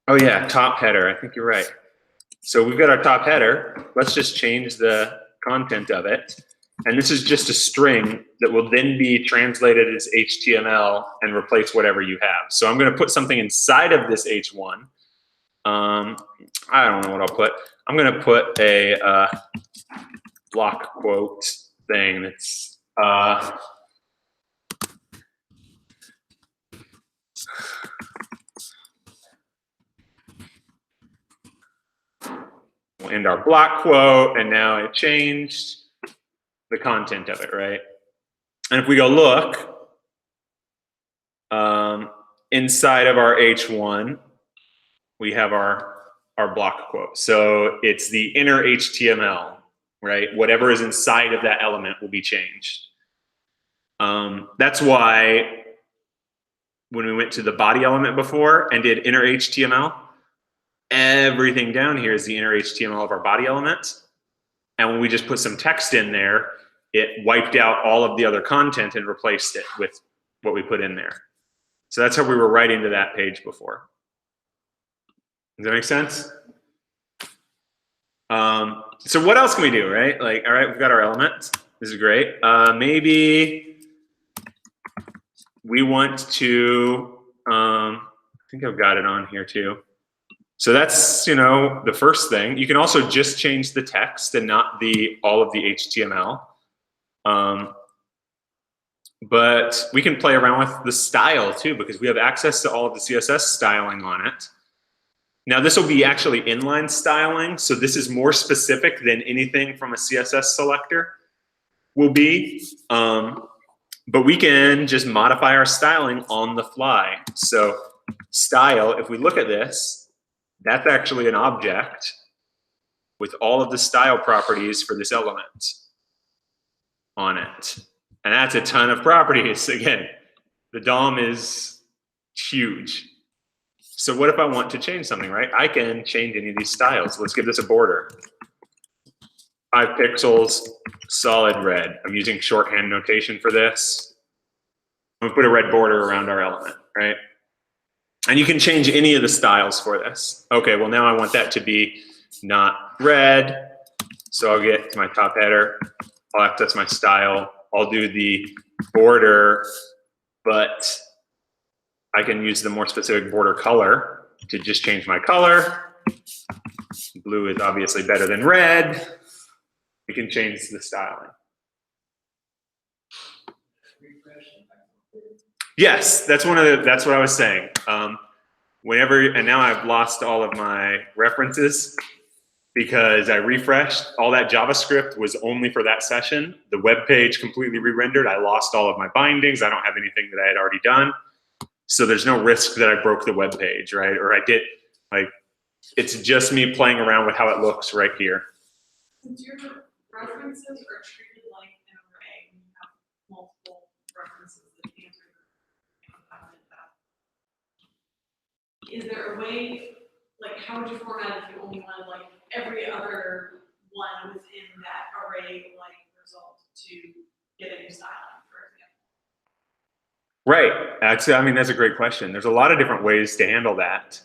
Oh yeah, top header. I think you're right. So we've got our top header. Let's just change the content of it. And this is just a string that will then be translated as HTML and replace whatever you have. So I'm going to put something inside of this H1. I don't know what I'll put. I'm going to put a block quote thing that's we'll end our block quote, and now it changed the content of it, right? And if we go look inside of our H1, we have our block quote. So it's the inner HTML, right? Whatever is inside of that element will be changed. That's why when we went to the body element before and did inner HTML, everything down here is the inner HTML of our body element. And when we just put some text in there, it wiped out all of the other content and replaced it with what we put in there. So that's how we were writing to that page before. Does that make sense? So what else can we do, right? Like, all right, we've got our element. This is great. Maybe we want to, I think I've got it on here too. So that's, you know, the first thing. You can also just change the text and not all of the HTML. But we can play around with the style too, because we have access to all of the CSS styling on it. Now this will be actually inline styling, so this is more specific than anything from a CSS selector will be. But we can just modify our styling on the fly. So style, if we look at this, that's actually an object with all of the style properties for this element on it. And that's a ton of properties. Again, the DOM is huge. So what if I want to change something, right? I can change any of these styles. Let's give this a border. 5 pixels, solid red. I'm using shorthand notation for this. We put a red border around our element, right? And you can change any of the styles for this. Okay, well now I want that to be not red. So I'll get to my top header. I'll access my style. I'll do the border, but I can use the more specific border color to just change my color. Blue is obviously better than red. We can change the styling. Yes, that's what I was saying. And now I've lost all of my references because I refreshed. All that JavaScript was only for that session. The web page completely re-rendered. I lost all of my bindings. I don't have anything that I had already done. So there's no risk that I broke the web page, right? Or I did, like, it's just me playing around with how it looks right here. Since your references are treated like an array, and you have multiple references that answer that. Is there a way, like, how would you format if you only wanted, like, every other one within that array, like, result to get a new styling, for example? Right. Actually, I mean, that's a great question. There's a lot of different ways to handle that,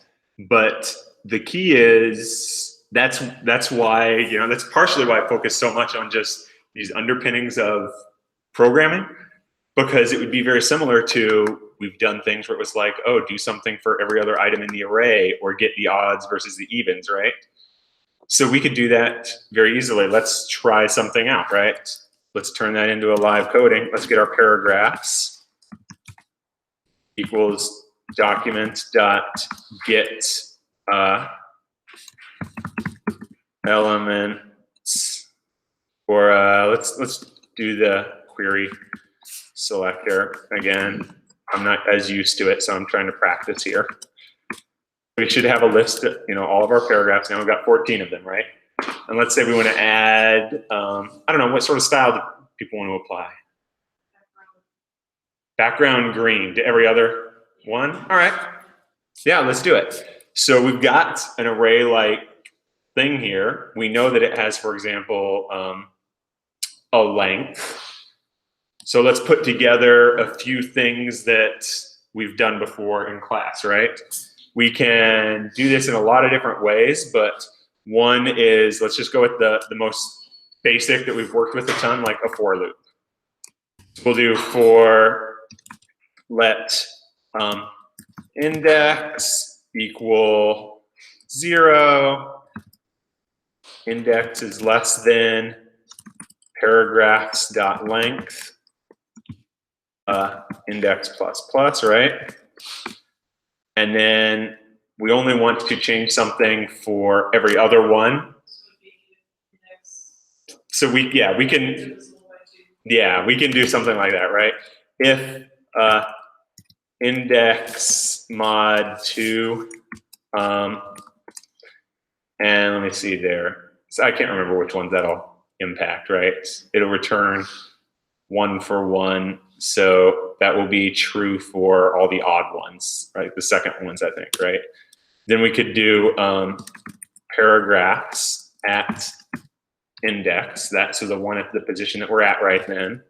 but the key is that's why, you know, that's partially why I focus so much on just these underpinnings of programming, because it would be very similar to, we've done things where it was like, oh, do something for every other item in the array, or get the odds versus the evens, right? So we could do that very easily. Let's try something out, right? Let's turn that into a live coding. Let's get our paragraphs equals document dot get elements, or let's do the query selector again. I'm not as used to it, so I'm trying to practice here. We should have a list of, you know, all of our paragraphs. Now we've got 14 of them, right? And let's say we want to add, I don't know, what sort of style do people want to apply? Background green to every other one? All right. Yeah, let's do it. So we've got an array-like thing here. We know that it has, for example, a length. So let's put together a few things that we've done before in class, right? We can do this in a lot of different ways, but one is, let's just go with the most basic that we've worked with a ton, like a for loop. We'll do for let index equal 0, index is less than paragraphs dot length index plus plus, right? And then we only want to change something for every other one. So we can do something like that, right? If index mod 2, and let me see there. So I can't remember which ones that'll impact, right? It'll return 1 for 1. So that will be true for all the odd ones, right? The second ones, I think, right? Then we could do paragraphs at index, so the one at the position that we're at right then,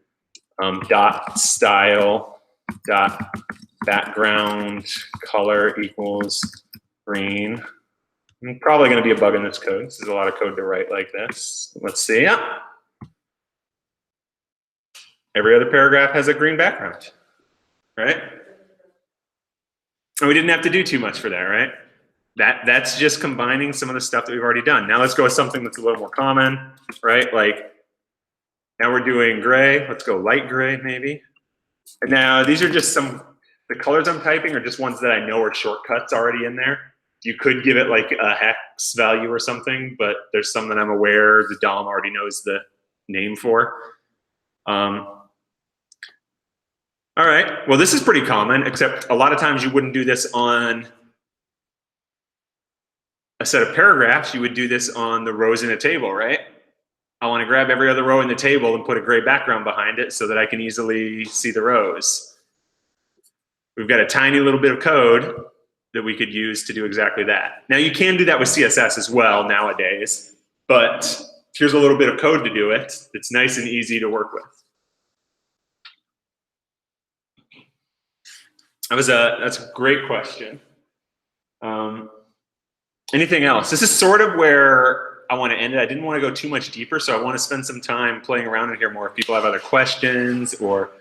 dot style dot background color equals green. I'm probably going to be a bug in this code. This is a lot of code to write like this. Let's see. Yeah. Every other paragraph has a green background, right? And we didn't have to do too much for that, right? That's just combining some of the stuff that we've already done. Now let's go with something that's a little more common, right? Like now we're doing gray. Let's go light gray maybe. And now these are just the colors I'm typing are just ones that I know are shortcuts already in there. You could give it like a hex value or something, but there's some that I'm aware the DOM already knows the name for. All right, well, this is pretty common, except a lot of times you wouldn't do this on a set of paragraphs. You would do this on the rows in a table, right? I want to grab every other row in the table and put a gray background behind it so that I can easily see the rows. We've got a tiny little bit of code that we could use to do exactly that. Now, you can do that with CSS as well nowadays, but here's a little bit of code to do it. It's nice and easy to work with. That's a great question. Anything else? This is sort of where I want to end it. I didn't want to go too much deeper, so I want to spend some time playing around in here more. If people have other questions, or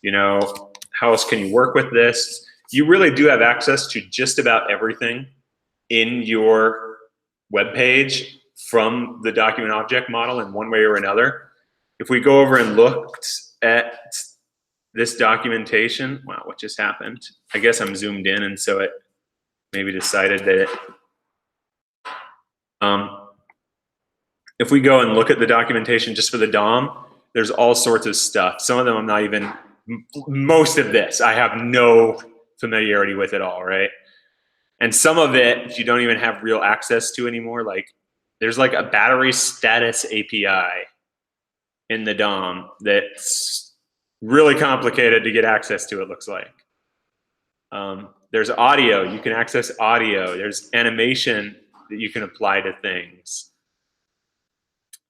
how else can you work with this? You really do have access to just about everything in your web page from the document object model in one way or another. If we go over and looked at this documentation, wow, what just happened? I guess I'm zoomed in, and so it maybe decided that it, if we go and look at the documentation just for the DOM, there's all sorts of stuff. Some of them I'm not even, most of this I have no familiarity with at all, right? And some of it you don't even have real access to anymore. Like there's like a battery status API in the DOM that's really complicated to get access to, it looks like. There's audio, you can access audio. There's animation that you can apply to things.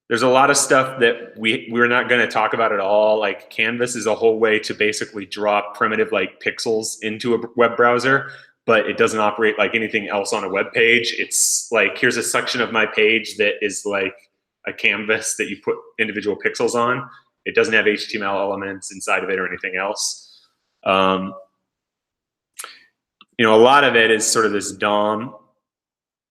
There's a lot of stuff that we're not going to talk about at all. Like Canvas is a whole way to basically draw primitive like pixels into a web browser, but it doesn't operate like anything else on a web page. It's like, here's a section of my page that is like a canvas that you put individual pixels on. It doesn't have HTML elements inside of it or anything else. A lot of it is sort of this DOM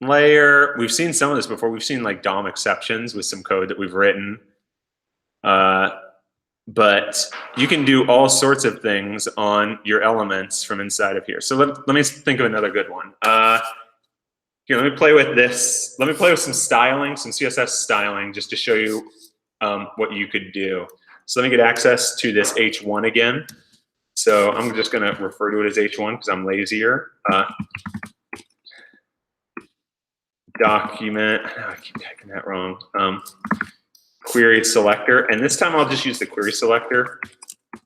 layer. We've seen some of this before. We've seen like DOM exceptions with some code that we've written. But you can do all sorts of things on your elements from inside of here. So let me think of another good one. Here, let me play with this. Let me play with some styling, some CSS styling, just to show you what you could do. So let me get access to this H1 again. So I'm just going to refer to it as H1 because I'm lazier. Document, I keep typing that wrong. Query selector, and this time I'll just use the query selector.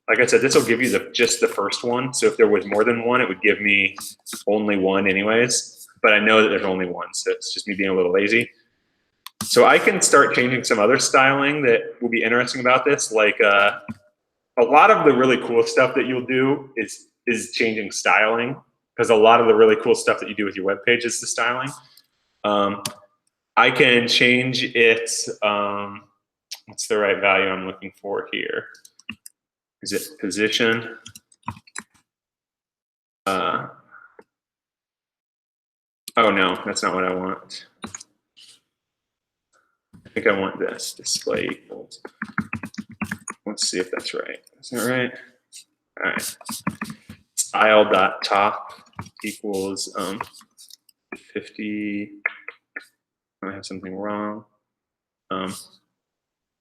Like I said, this will give you just the first one. So if there was more than one, it would give me only one anyways. But I know that there's only one, so it's just me being a little lazy. So I can start changing some other styling that will be interesting about this. Like a lot of the really cool stuff that you'll do is changing styling, because a lot of the really cool stuff that you do with your web page is the styling. I can change it. What's the right value I'm looking for here? Is it position? Oh no, that's not what I want. I think I want this, display equals. Let's see if that's right. Is that right? All right. Style.top equals 50. I have something wrong. I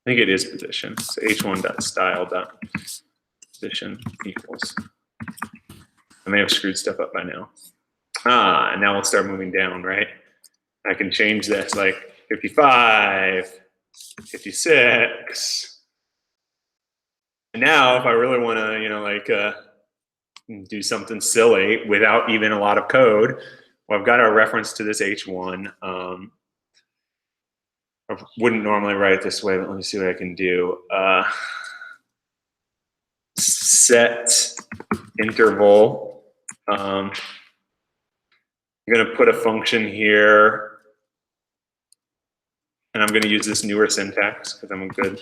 think it is position. So h1.style.position equals. I may have screwed stuff up by now. And now we'll start moving down, right? I can change this like 55, 56. And now if I really want to, do something silly without even a lot of code, well, I've got a reference to this H1. I wouldn't normally write it this way, but let me see what I can do. Set interval. I'm going to put a function here, and I'm going to use this newer syntax because I'm a good,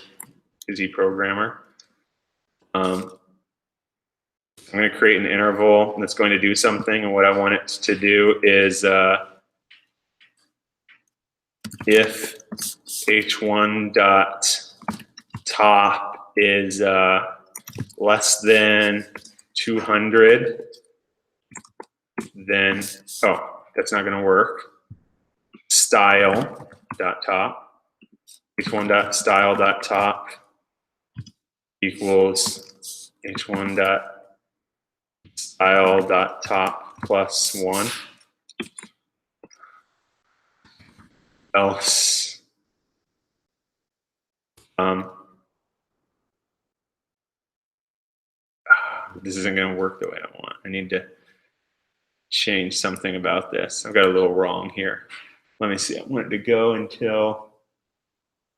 busy programmer. I'm going to create an interval that's going to do something, and what I want it to do is if h1.top is less than 200, then, oh, that's not going to work. Style.top, h1.style.top equals h1.style.top plus 1. Else, this isn't going to work the way I want. I need to change something about this. I've got a little wrong here. Let me see. I want it to go until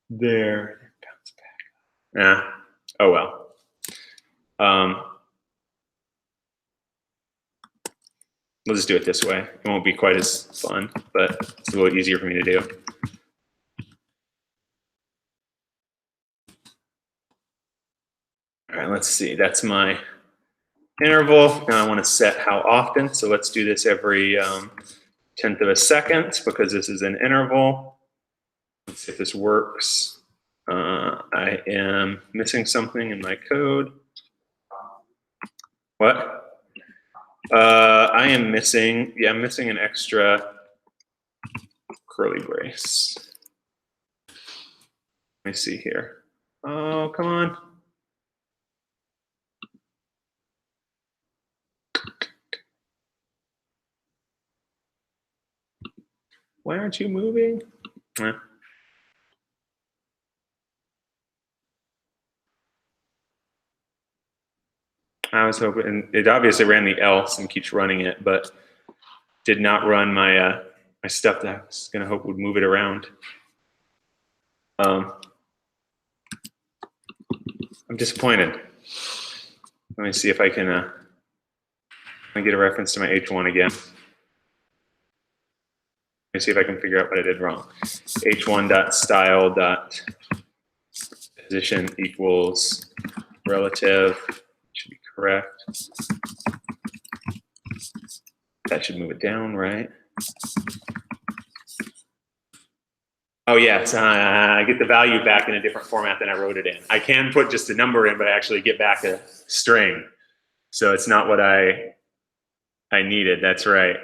there. Bounce back. Oh well. We'll just do it this way. It won't be quite as fun, but it's a little easier for me to do. All right, let's see. That's my interval. Now I want to set how often. So let's do this every 10th of a second because this is an interval. Let's see if this works. I am missing something in my code. What? I am missing, yeah, I'm missing an extra curly brace. Let me see here. Oh, come on. Why aren't you moving? Eh. I was hoping, it obviously ran the else and keeps running it, but did not run my my stuff that I was gonna hope would move it around. I'm disappointed. Let me see if I can let me get a reference to my H1 again. Let me see if I can figure out what I did wrong. H1.style.position equals relative. Should be correct. That should move it down, right? Oh yes, I get the value back in a different format than I wrote it in. I can put just a number in, but I actually get back a string. So it's not what I needed, that's right.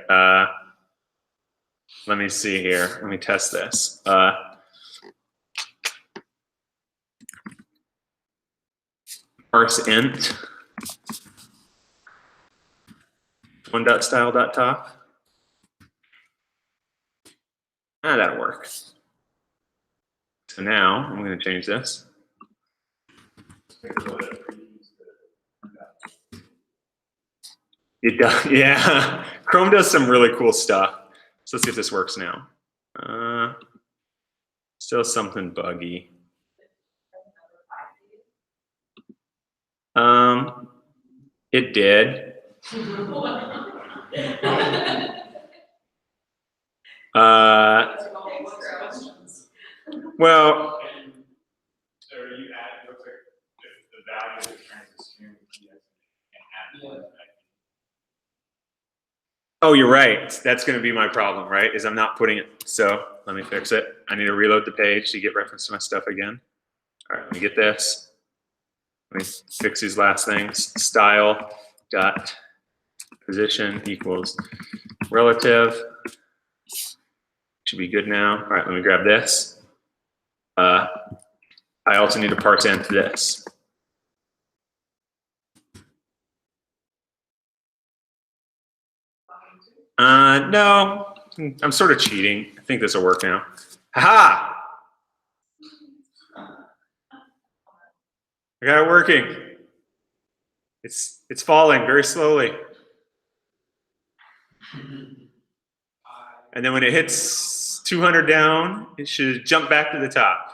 Let me see here, let me test this. Parse int. One.style.top. That'll work. So now I'm going to change this. It does, yeah. Chrome does some really cool stuff. So let's see if this works now. Still something buggy. It did. Well, So you add, looks like the value of the transition and add. oh, you're right. That's going to be my problem, right? Is I'm not putting it. So let me fix it. I need to reload the page to get reference to my stuff again. All right, let me get this. Let me fix these last things. Style dot position equals relative. Should be good now. All right, let me grab this. I also need to parse int this. No, I'm sort of cheating. I think this will work now. Ha! I got it working. It's falling very slowly. And then when it hits 200 down, it should jump back to the top.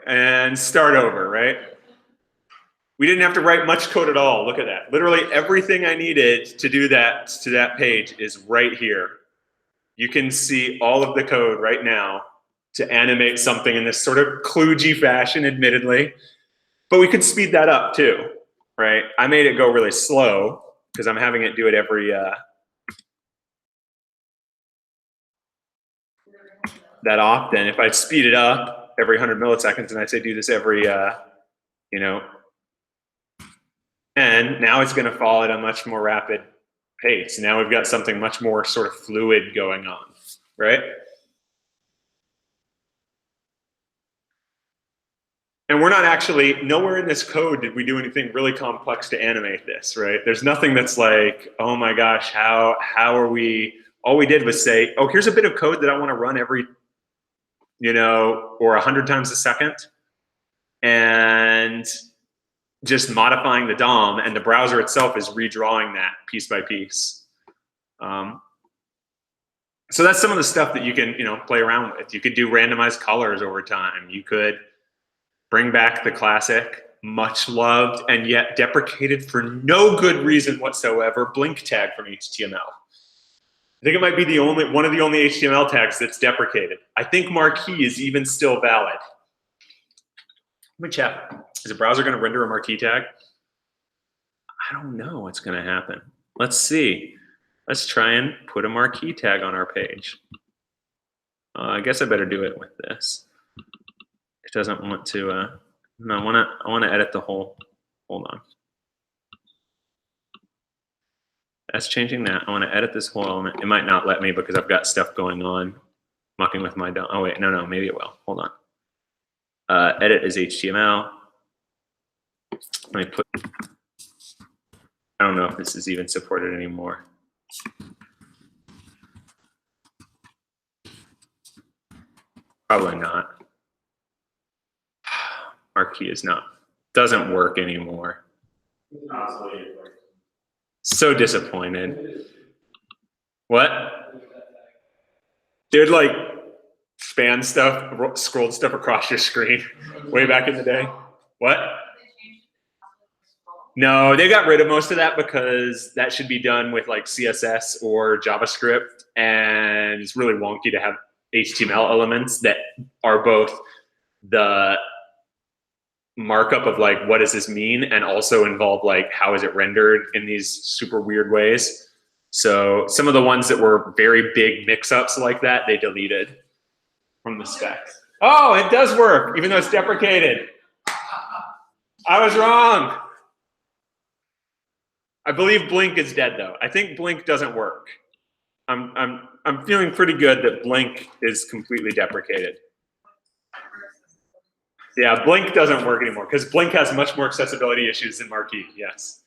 And start over, right? We didn't have to write much code at all. Look at that. Literally everything I needed to do that to that page is right here. You can see all of the code right now to animate something in this sort of kludgy fashion, admittedly. But we could speed that up too, right? I made it go really slow because I'm having it do it every that often. If I speed it up every 100 milliseconds and I say do this every, you know, and now it's going to fall at a much more rapid pace. Now we've got something much more sort of fluid going on, right? And we're not actually, nowhere in this code did we do anything really complex to animate this, right? There's nothing that's like, oh my gosh, how are we, all we did was say, oh, here's a bit of code that I want to run every, you know, or 100 times a second. And just modifying the DOM, and the browser itself is redrawing that piece by piece. So that's some of the stuff that you can, you know, play around with. You could do randomized colors over time. You could bring back the classic much loved and yet deprecated for no good reason whatsoever, blink tag from HTML. I think it might be one of the only HTML tags that's deprecated. I think marquee is even still valid. Let me check. Is a browser going to render a marquee tag? I don't know what's going to happen. Let's see. Let's try and put a marquee tag on our page. I guess I better do it with this. It doesn't want to. No, I want to edit the whole. Hold on. That's changing that. I want to edit this whole element. It might not let me because I've got stuff going on, mucking with my DOM. Oh wait, no, maybe it will. Hold on. Edit as HTML. Let me put. I don't know if this is even supported anymore. Probably not. Marquee is not. Doesn't work anymore. So disappointed. What? They would like span stuff, scrolled stuff across your screen way back in the day. What? No, they got rid of most of that because that should be done with like CSS or JavaScript, and it's really wonky to have HTML elements that are both the markup of like what does this mean and also involve like how is it rendered in these super weird ways. So some of the ones that were very big mix-ups like that, they deleted from the specs. Oh, it does work, even though it's deprecated. I was wrong. I believe Blink is dead though. I think Blink doesn't work. I'm feeling pretty good that Blink is completely deprecated. Yeah, Blink doesn't work anymore because Blink has much more accessibility issues than Marquee. Yes.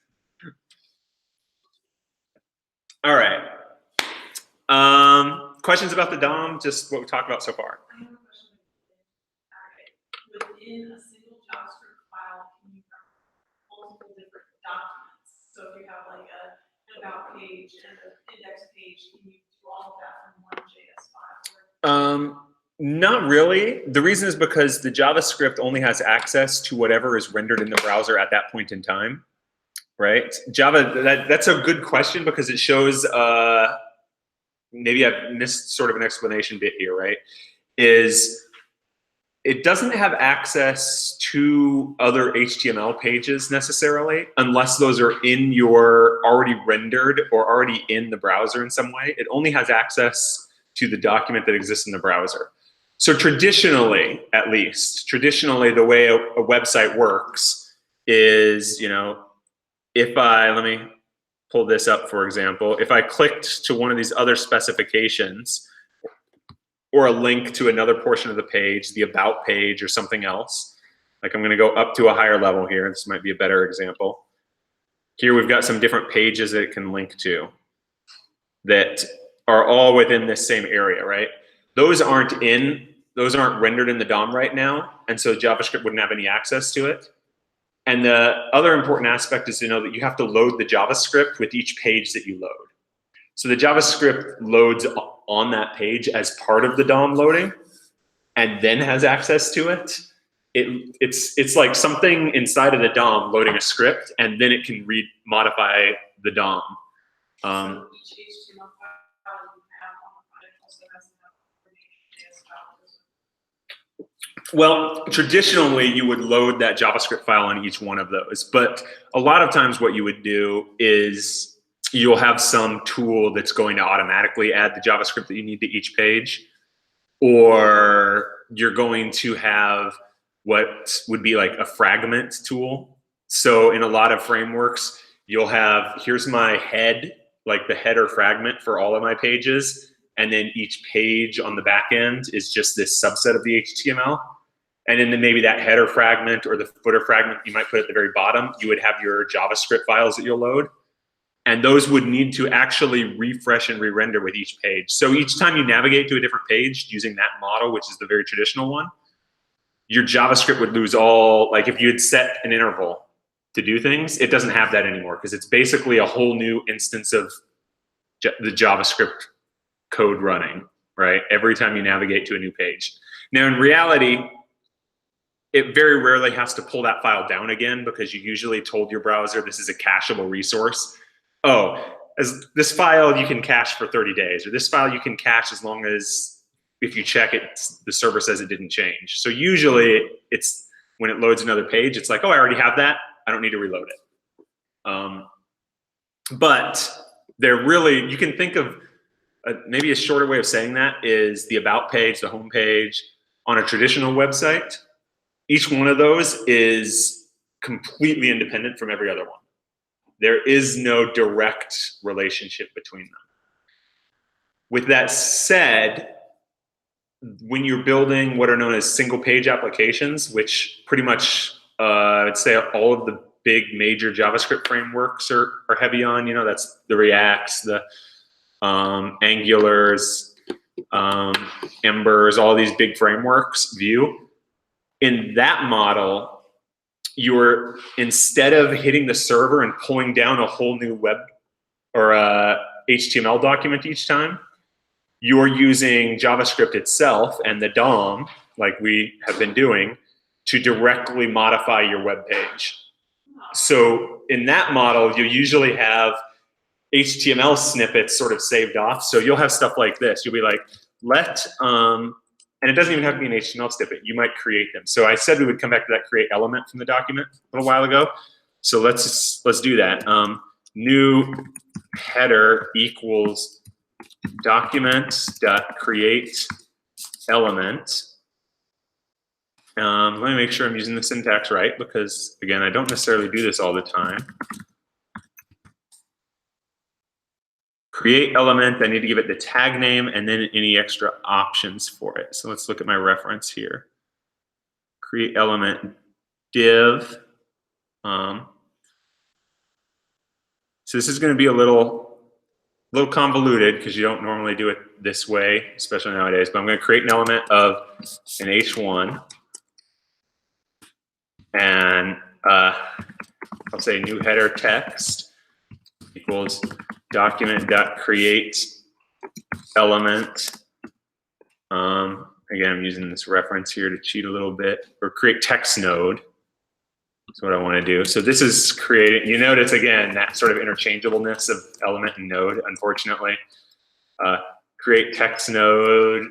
All right. Questions about the DOM? Just what we talked about so far. I have a question. Within a single JavaScript file, can you have multiple different documents? So if you have like an about page and an index page, can you do all of that from one JS file? Not really. The reason is because the JavaScript only has access to whatever is rendered in the browser at that point in time, right? That's a good question because it shows, maybe I've missed sort of an explanation bit here, right? Is it doesn't have access to other HTML pages necessarily, unless those are in your already rendered or already in the browser in some way. It only has access to the document that exists in the browser. So traditionally, at least, the way a website works is, you know, let me pull this up, for example, if I clicked to one of these other specifications or a link to another portion of the page, the about page or something else, like I'm gonna go up to a higher level here. This might be a better example. Here we've got some different pages that it can link to that are all within this same area, right? Those aren't rendered in the DOM right now, and so JavaScript wouldn't have any access to it. And the other important aspect is to know that you have to load the JavaScript with each page that you load. So the JavaScript loads on that page as part of the DOM loading and then has access to it. It's like something inside of the DOM loading a script, and then it can modify the DOM. So each HTML file you have on the project also has an JS file. Well, traditionally, you would load that JavaScript file on each one of those. But a lot of times what you would do is you'll have some tool that's going to automatically add the JavaScript that you need to each page. Or you're going to have what would be like a fragment tool. So in a lot of frameworks, you'll have, here's my head, like the header fragment for all of my pages. And then each page on the back end is just this subset of the HTML. And then maybe that header fragment or the footer fragment you might put at the very bottom, you would have your JavaScript files that you'll load. And those would need to actually refresh and re-render with each page. So each time you navigate to a different page using that model, which is the very traditional one, your JavaScript would lose all, like if you had set an interval to do things, it doesn't have that anymore because it's basically a whole new instance of the JavaScript code running, right? Every time you navigate to a new page. Now in reality, it very rarely has to pull that file down again because you usually told your browser this is a cacheable resource. Oh, as this file you can cache for 30 days, or this file you can cache as long as if you check it, the server says it didn't change. So usually it's when it loads another page, it's like, oh, I already have that. I don't need to reload it. But they're really, you can think of maybe a shorter way of saying that is the about page, the home page on a traditional website. Each one of those is completely independent from every other one. There is no direct relationship between them. With that said, when you're building what are known as single page applications, which pretty much I'd say all of the big major JavaScript frameworks are heavy on, you know, that's the Reacts, the Angulars, Embers, all these big frameworks, Vue. In that model, you're, instead of hitting the server and pulling down a whole new web or HTML document each time, you're using JavaScript itself and the DOM, like we have been doing, to directly modify your web page. So in that model, you usually have HTML snippets sort of saved off. So you'll have stuff like this. You'll be like, and it doesn't even have to be an HTML snippet. You might create them. So I said we would come back to that create element from the document a little while ago. So let's do that. New header equals document.create element. Let me make sure I'm using the syntax right, because again, I don't necessarily do this all the time. Create element, I need to give it the tag name and then any extra options for it. So let's look at my reference here. Create element div. So this is going to be a little convoluted because you don't normally do it this way, especially nowadays. But I'm going to create an element of an H1, and I'll say new header text equals document.create element. Again, I'm using this reference here to cheat a little bit, or create text node. That's what I want to do. So this is creating, you notice again, that sort of interchangeableness of element and node, unfortunately. Create text node.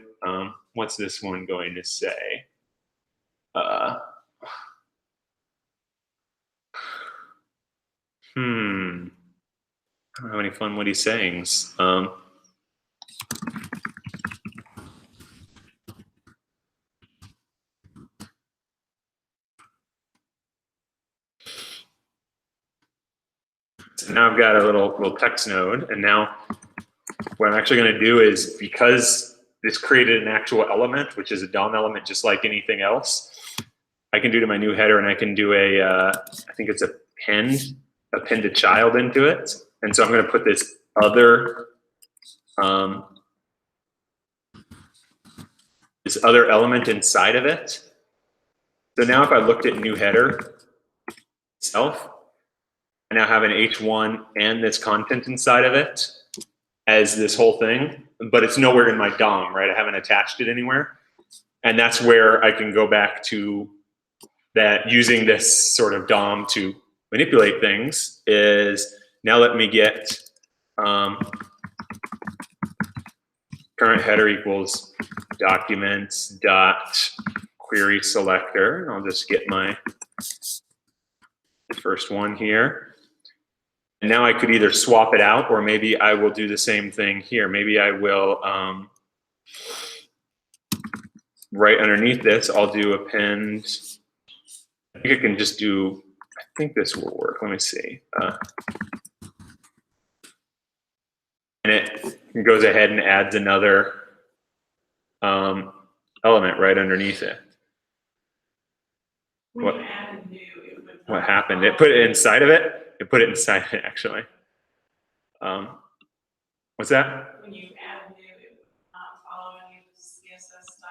What's this one going to say? I don't have any fun witty sayings. So now I've got a little text node, and now what I'm actually going to do is, because this created an actual element, which is a DOM element just like anything else, I can do to my new header, and I can do a, I think it's append a child into it. And so I'm going to put this other element inside of it. So now if I looked at new header itself, I now have an H1 and this content inside of it as this whole thing, but it's nowhere in my DOM, right? I haven't attached it anywhere. And that's where I can go back to that, using this sort of DOM to manipulate things, is now let me get current header equals documents dot query selector. And I'll just get my first one here. And now I could either swap it out, or maybe I will do the same thing here. Maybe I will, right underneath this, I'll do append. I think I can just do, I think this will work. Let me see. And it goes ahead and adds another element right underneath it. When you add a new, it would What happened? It put it inside of it? It put it inside it, actually. What's that? When you add new, it would not follow any of the CSS style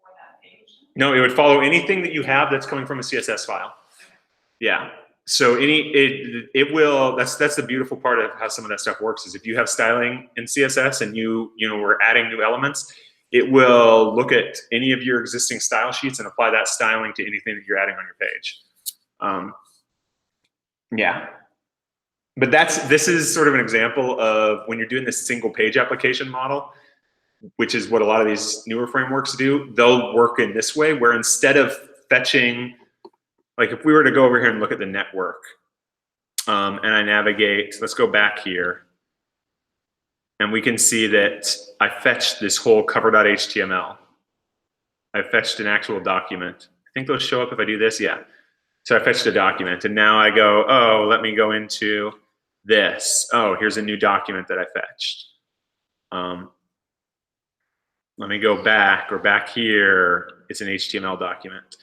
for that page. No, it would follow anything that you have that's coming from a CSS file. Yeah. So it will, that's the beautiful part of how some of that stuff works, is if you have styling in CSS and you know, we're adding new elements, it will look at any of your existing style sheets and apply that styling to anything that you're adding on your page. Yeah. But this is sort of an example of when you're doing this single page application model, which is what a lot of these newer frameworks do. They'll work in this way, where instead of fetching, like if we were to go over here and look at the network, and I navigate, let's go back here, and we can see that I fetched this whole cover.html. I fetched an actual document. I think those show up if I do this, yeah. So I fetched a document, and now I go, oh, let me go into this. Oh, here's a new document that I fetched. Let me go back, or back here, it's an HTML document.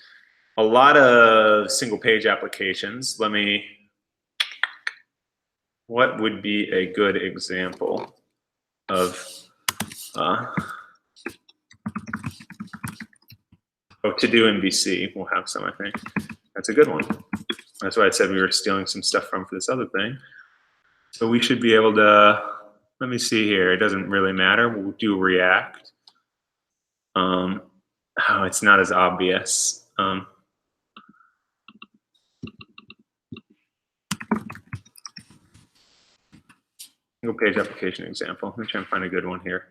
A lot of single page applications, what would be a good example of, to do in VC, we'll have some, I think. That's a good one. That's why I said we were stealing some stuff from for this other thing. So we should be able to, let me see here. It doesn't really matter. We'll do React. Oh, it's not as obvious. Single page application example. Let me try and find a good one here.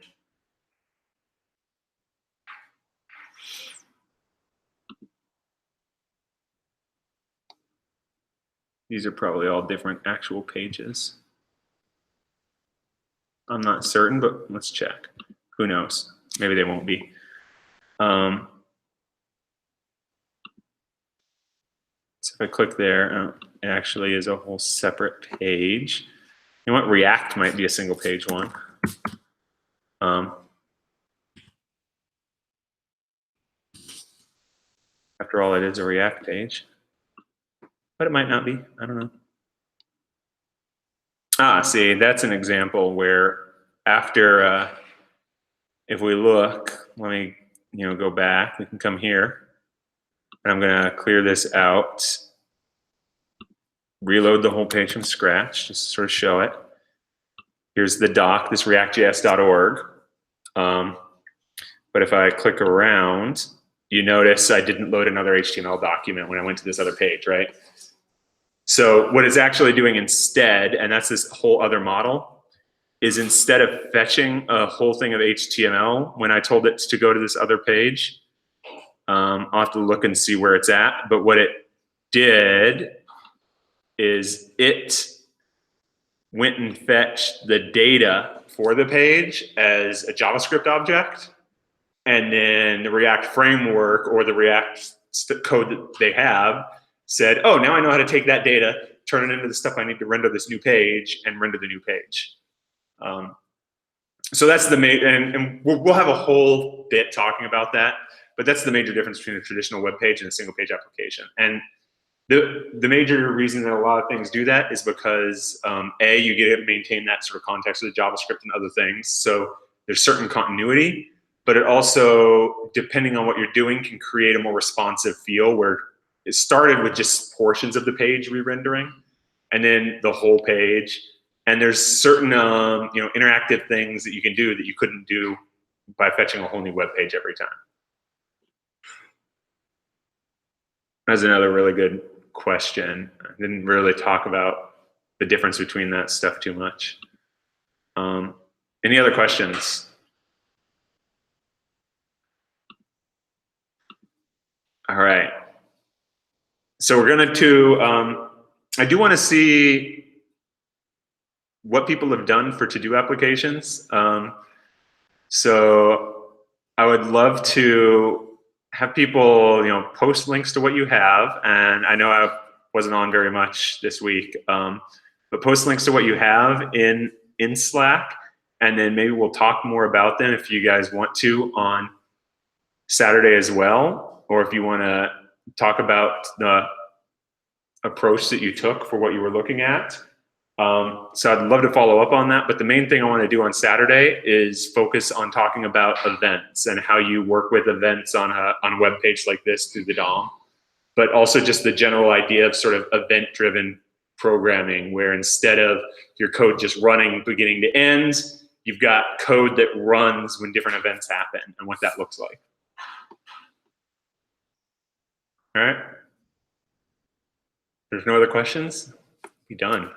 These are probably all different actual pages. I'm not certain, but let's check. Who knows? Maybe they won't be. So if I click there, it actually is a whole separate page. You know what? React might be a single page one. After all, it is a React page. But it might not be. I don't know. See, that's an example where after, if we look, let me go back. We can come here, and I'm going to clear this out, reload the whole page from scratch, just to sort of show it. Here's the doc, this reactjs.org. But if I click around, you notice I didn't load another HTML document when I went to this other page, right? So what it's actually doing instead, and that's this whole other model, is instead of fetching a whole thing of HTML, when I told it to go to this other page, I'll have to look and see where it's at. But what it did is it went and fetched the data for the page as a JavaScript object. And then the React framework or the React code that they have said, oh, now I know how to take that data, turn it into the stuff I need to render this new page, and render the new page. So that's the main, and we'll have a whole bit talking about that, but that's the major difference between a traditional web page and a single page application. And the major reason that a lot of things do that is because A, you get to maintain that sort of context with JavaScript and other things. So there's certain continuity, but it also, depending on what you're doing, can create a more responsive feel where it started with just portions of the page re-rendering and then the whole page. And there's certain interactive things that you can do that you couldn't do by fetching a whole new web page every time. That's another really good question. I didn't really talk about the difference between that stuff too much. Any other questions? All right. So we're going to, I do want to see what people have done for to-do applications. So I would love to have people, post links to what you have. And I know I wasn't on very much this week, but post links to what you have in Slack. And then maybe we'll talk more about them if you guys want to on Saturday as well, or if you want to talk about the approach that you took for what you were looking at. So I'd love to follow up on that, but the main thing I want to do on Saturday is focus on talking about events and how you work with events on a web page like this through the DOM, but also just the general idea of sort of event-driven programming, where instead of your code just running beginning to end, you've got code that runs when different events happen and what that looks like. All right. There's no other questions? Be done.